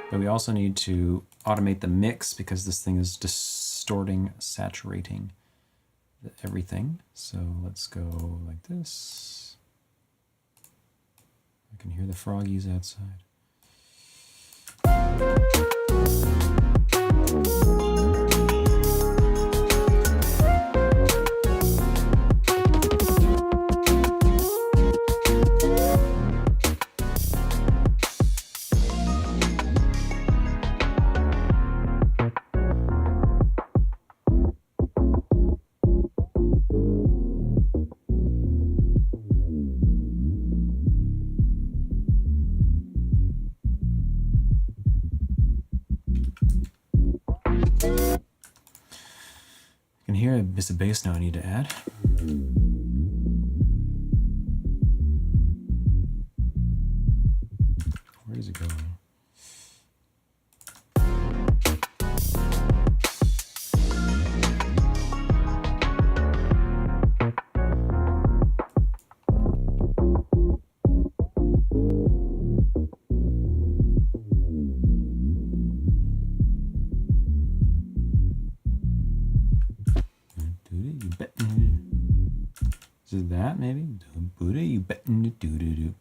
But we also need to automate the mix because this thing is distorting, saturating everything. So let's go like this. I can hear the froggies outside. Here is a bass note I need to add. Where does it go? Is it that maybe? Buddha, you betting to do.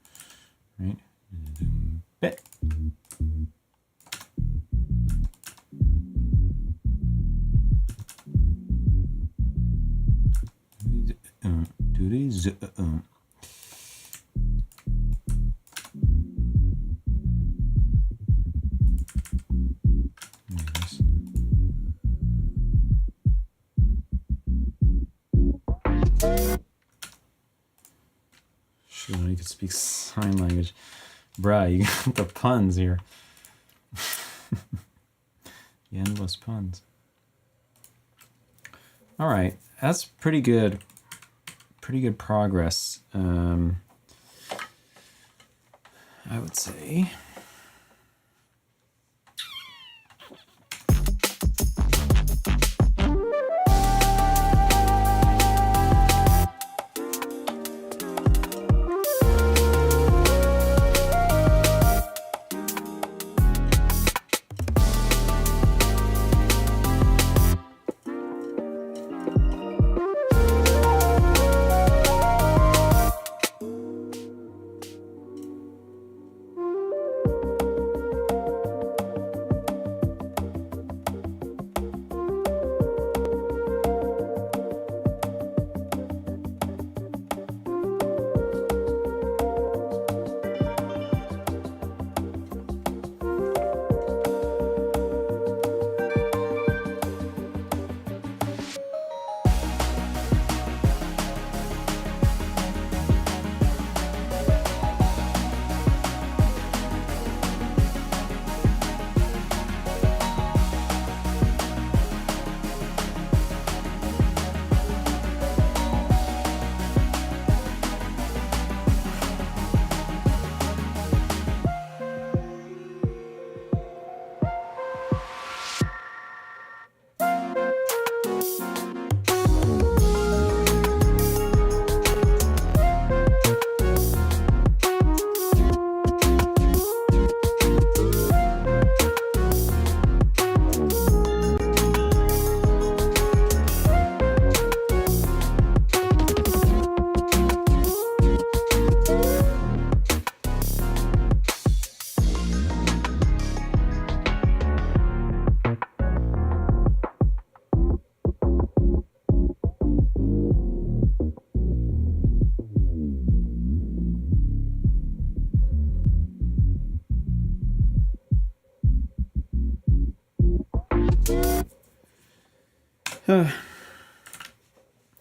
Right? Bet. You could speak sign language. Bruh, you got the puns here. The endless puns. All right, that's pretty good. Pretty good progress, I would say.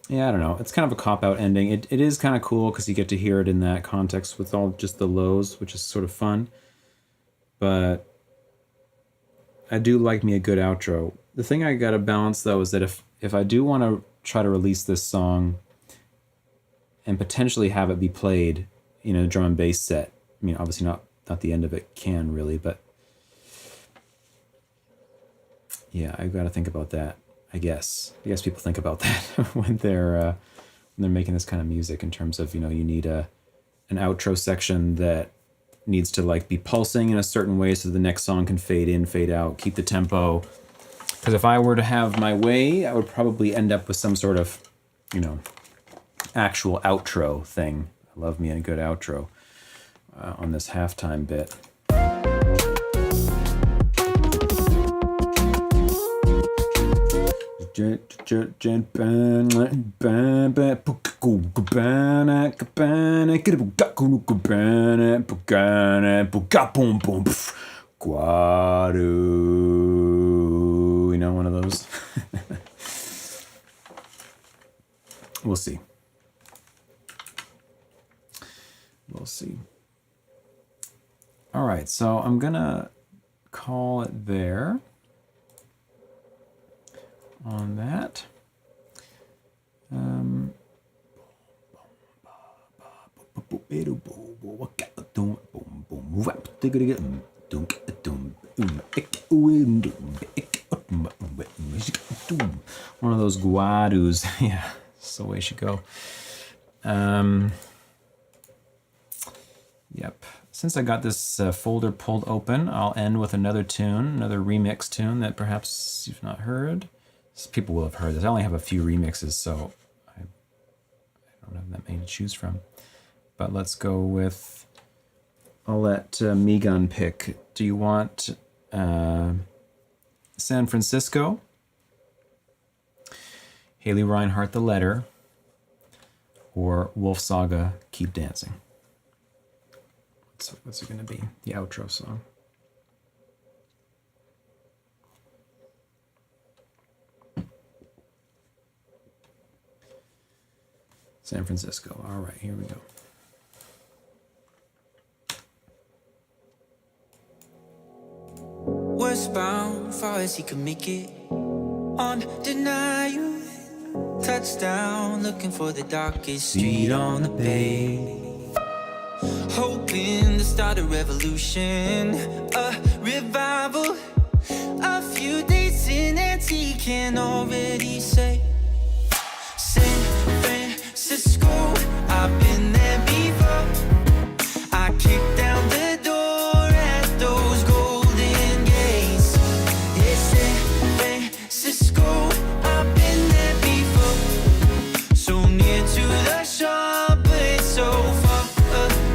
Yeah, I don't know. It's kind of a cop-out ending. It is kind of cool because you get to hear it in that context with all just the lows, which is sort of fun. But I do like me a good outro. The thing I gotta balance, though, is that if I do want to try to release this song and potentially have it be played in a drum and bass set, I mean, obviously not the end of it can really, but yeah, I've got to think about that. I guess people think about that when they're making this kind of music, in terms of, you need an outro section that needs to like be pulsing in a certain way so the next song can fade in, fade out, keep the tempo. Because if I were to have my way, I would probably end up with some sort of, actual outro thing. I love me a good outro on this halftime bit. One of those. We'll see. All right, so I'm gonna call it there on that. One of those guadus. Yeah, that's the way it should go. Yep. Since I got this folder pulled open, I'll end with another tune, another remix tune that perhaps you've not heard. People will have heard this. I only have a few remixes, so I don't have that many to choose from. But let's go with, I'll let Megan pick. Do you want San Francisco, Haley Reinhart, The Letter, or Wolf Saga, Keep Dancing? What's it going to be? The outro song. San Francisco. All right, here we go. Westbound, far as he could make it. Undeniable, Touchdown, looking for the darkest street on the bay. Hoping to start a revolution, a revival. A few days in and he can already say San Francisco, I've been there before. I kicked down the door at those golden gates. Yeah, San Francisco, I've been there before. So near to the shore, but it's so far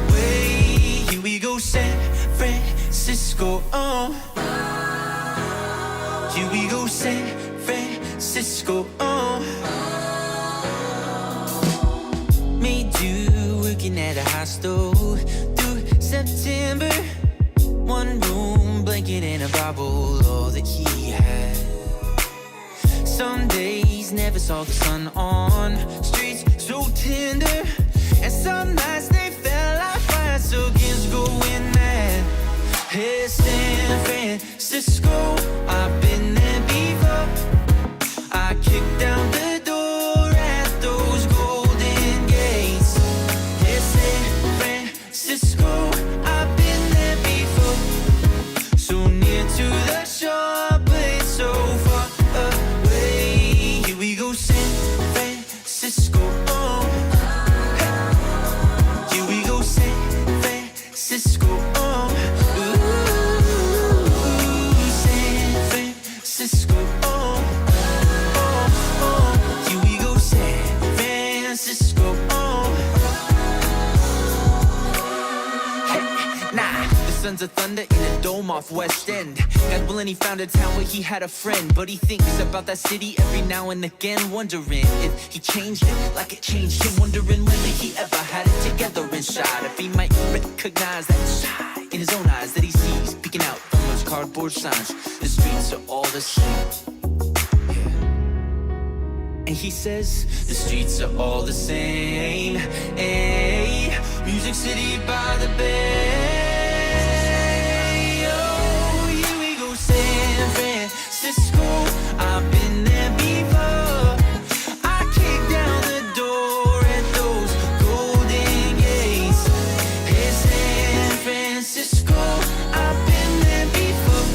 away. Here we go, San Francisco, oh. Here we go, San Francisco, oh. Made you working at a hostel through September. One room, blanket and a Bible, all that he had. Some days never saw the sun on streets so tender. And some nights they felt like fire, so kids going mad. Hey, San Francisco, I've been there before. I kicked down the door at those golden gates. Hey, San Francisco, I've been there before. So near to the shore, but it's so far away. Here we go, San Francisco, oh. Hey. Here we go, San Francisco, oh. Sons of thunder in a dome off West End. God willing he found a town where he had a friend. But he thinks about that city every now and again, wondering if he changed it like it changed him. Wondering whether he ever had it together inside. If he might recognize that side in his own eyes that he sees peeking out from those cardboard signs. The streets are all the same. And he says, the streets are all the same. Hey, Music City by the bay. Oh, here we go, San Francisco. I've been there before. I kicked down the door at those golden gates. Hey, San Francisco, I've been there before.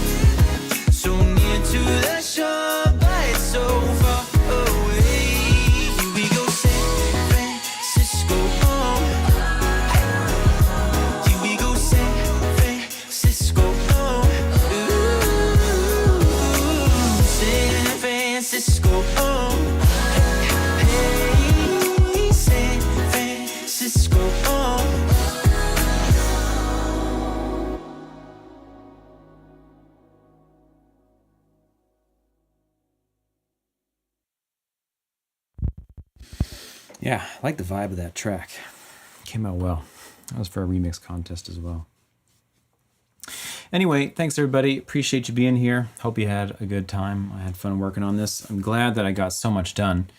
So near to the shore, but it's so far away. Yeah, I like the vibe of that track. Came out well. That was for a remix contest as well. Anyway, thanks everybody. Appreciate you being here. Hope you had a good time. I had fun working on this. I'm glad that I got so much done.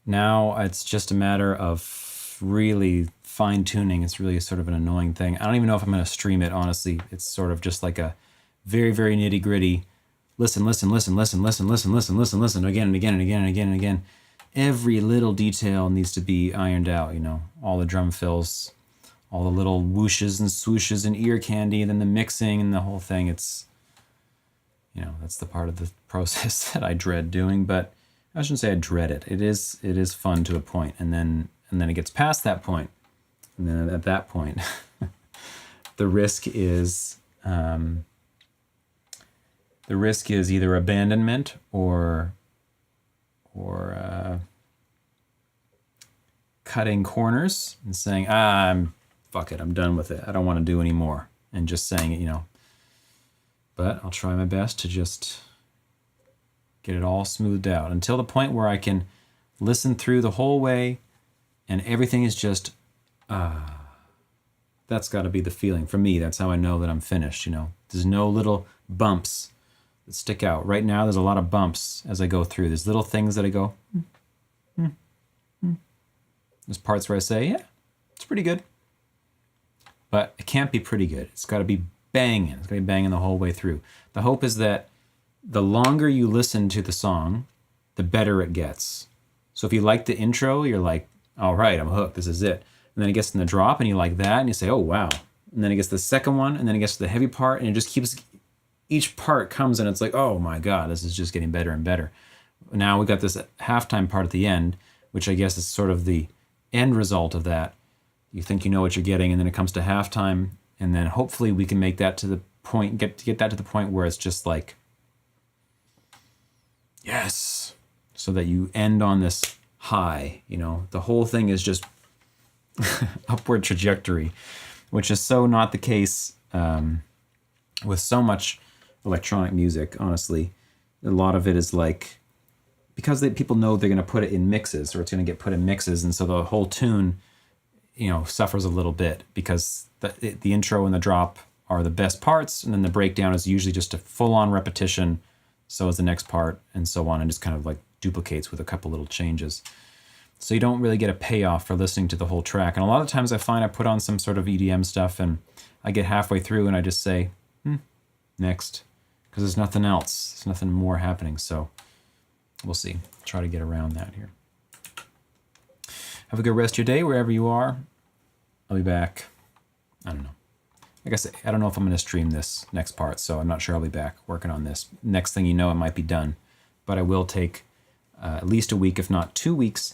Now it's just a matter of really fine-tuning. It's really sort of an annoying thing. I don't even know if I'm going to stream it, honestly. It's sort of just like a very, very nitty-gritty listen, again and again and again and again and again. Every little detail needs to be ironed out, you know, all the drum fills, all the little whooshes and swooshes and ear candy, and then the mixing and the whole thing. It's, you know, that's the part of the process that I dread doing, but I shouldn't say I dread it. It is fun to a point, and then it gets past that point. And then at that point, the risk is either abandonment or cutting corners and saying, fuck it, I'm done with it. I don't want to do any more. And just saying it, you know. But I'll try my best to just get it all smoothed out until the point where I can listen through the whole way and everything is just, that's got to be the feeling. For me, that's how I know that I'm finished, you know. There's no little bumps that stick out. Right now, there's a lot of bumps as I go through. There's little things that I go, There's parts where I say, yeah, it's pretty good. But it can't be pretty good. It's got to be banging. It's got to be banging the whole way through. The hope is that the longer you listen to the song, the better it gets. So if you like the intro, you're like, all right, I'm hooked, this is it. And then it gets in the drop and you like that and you say, oh, wow. And then it gets to the second one and then it gets to the heavy part and it just keeps, each part comes and it's like, oh my God, this is just getting better and better. Now we got this halftime part at the end, which I guess is sort of the end result of that. You think you know what you're getting and then it comes to halftime and then hopefully we can make that to the point, get that to the point where it's just like, yes, so that you end on this high, you know, the whole thing is just upward trajectory, which is so not the case with so much electronic music, honestly. A lot of it is like, because people know they're going to put it in mixes or it's going to get put in mixes, and so the whole tune, you know, suffers a little bit because the intro and the drop are the best parts, and then the breakdown is usually just a full-on repetition, so is the next part, and so on, and just kind of like duplicates with a couple little changes. So you don't really get a payoff for listening to the whole track. And a lot of times I find I put on some sort of EDM stuff and I get halfway through and I just say, next, because there's nothing else. There's nothing more happening. So we'll see. Try to get around that here. Have a good rest of your day wherever you are. I'll be back. I don't know. Like I said, I don't know if I'm going to stream this next part, so I'm not sure I'll be back working on this. Next thing you know, it might be done. But I will take at least a week, if not 2 weeks,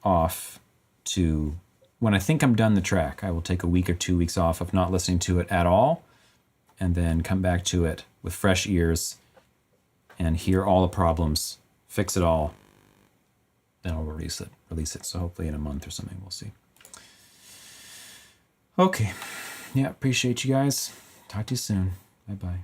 off to, when I think I'm done the track, I will take a week or 2 weeks off of not listening to it at all, and then come back to it with fresh ears and hear all the problems, fix it all, then I'll release it. So hopefully in a month or something, we'll see. Okay. Yeah, appreciate you guys. Talk to you soon. Bye-bye.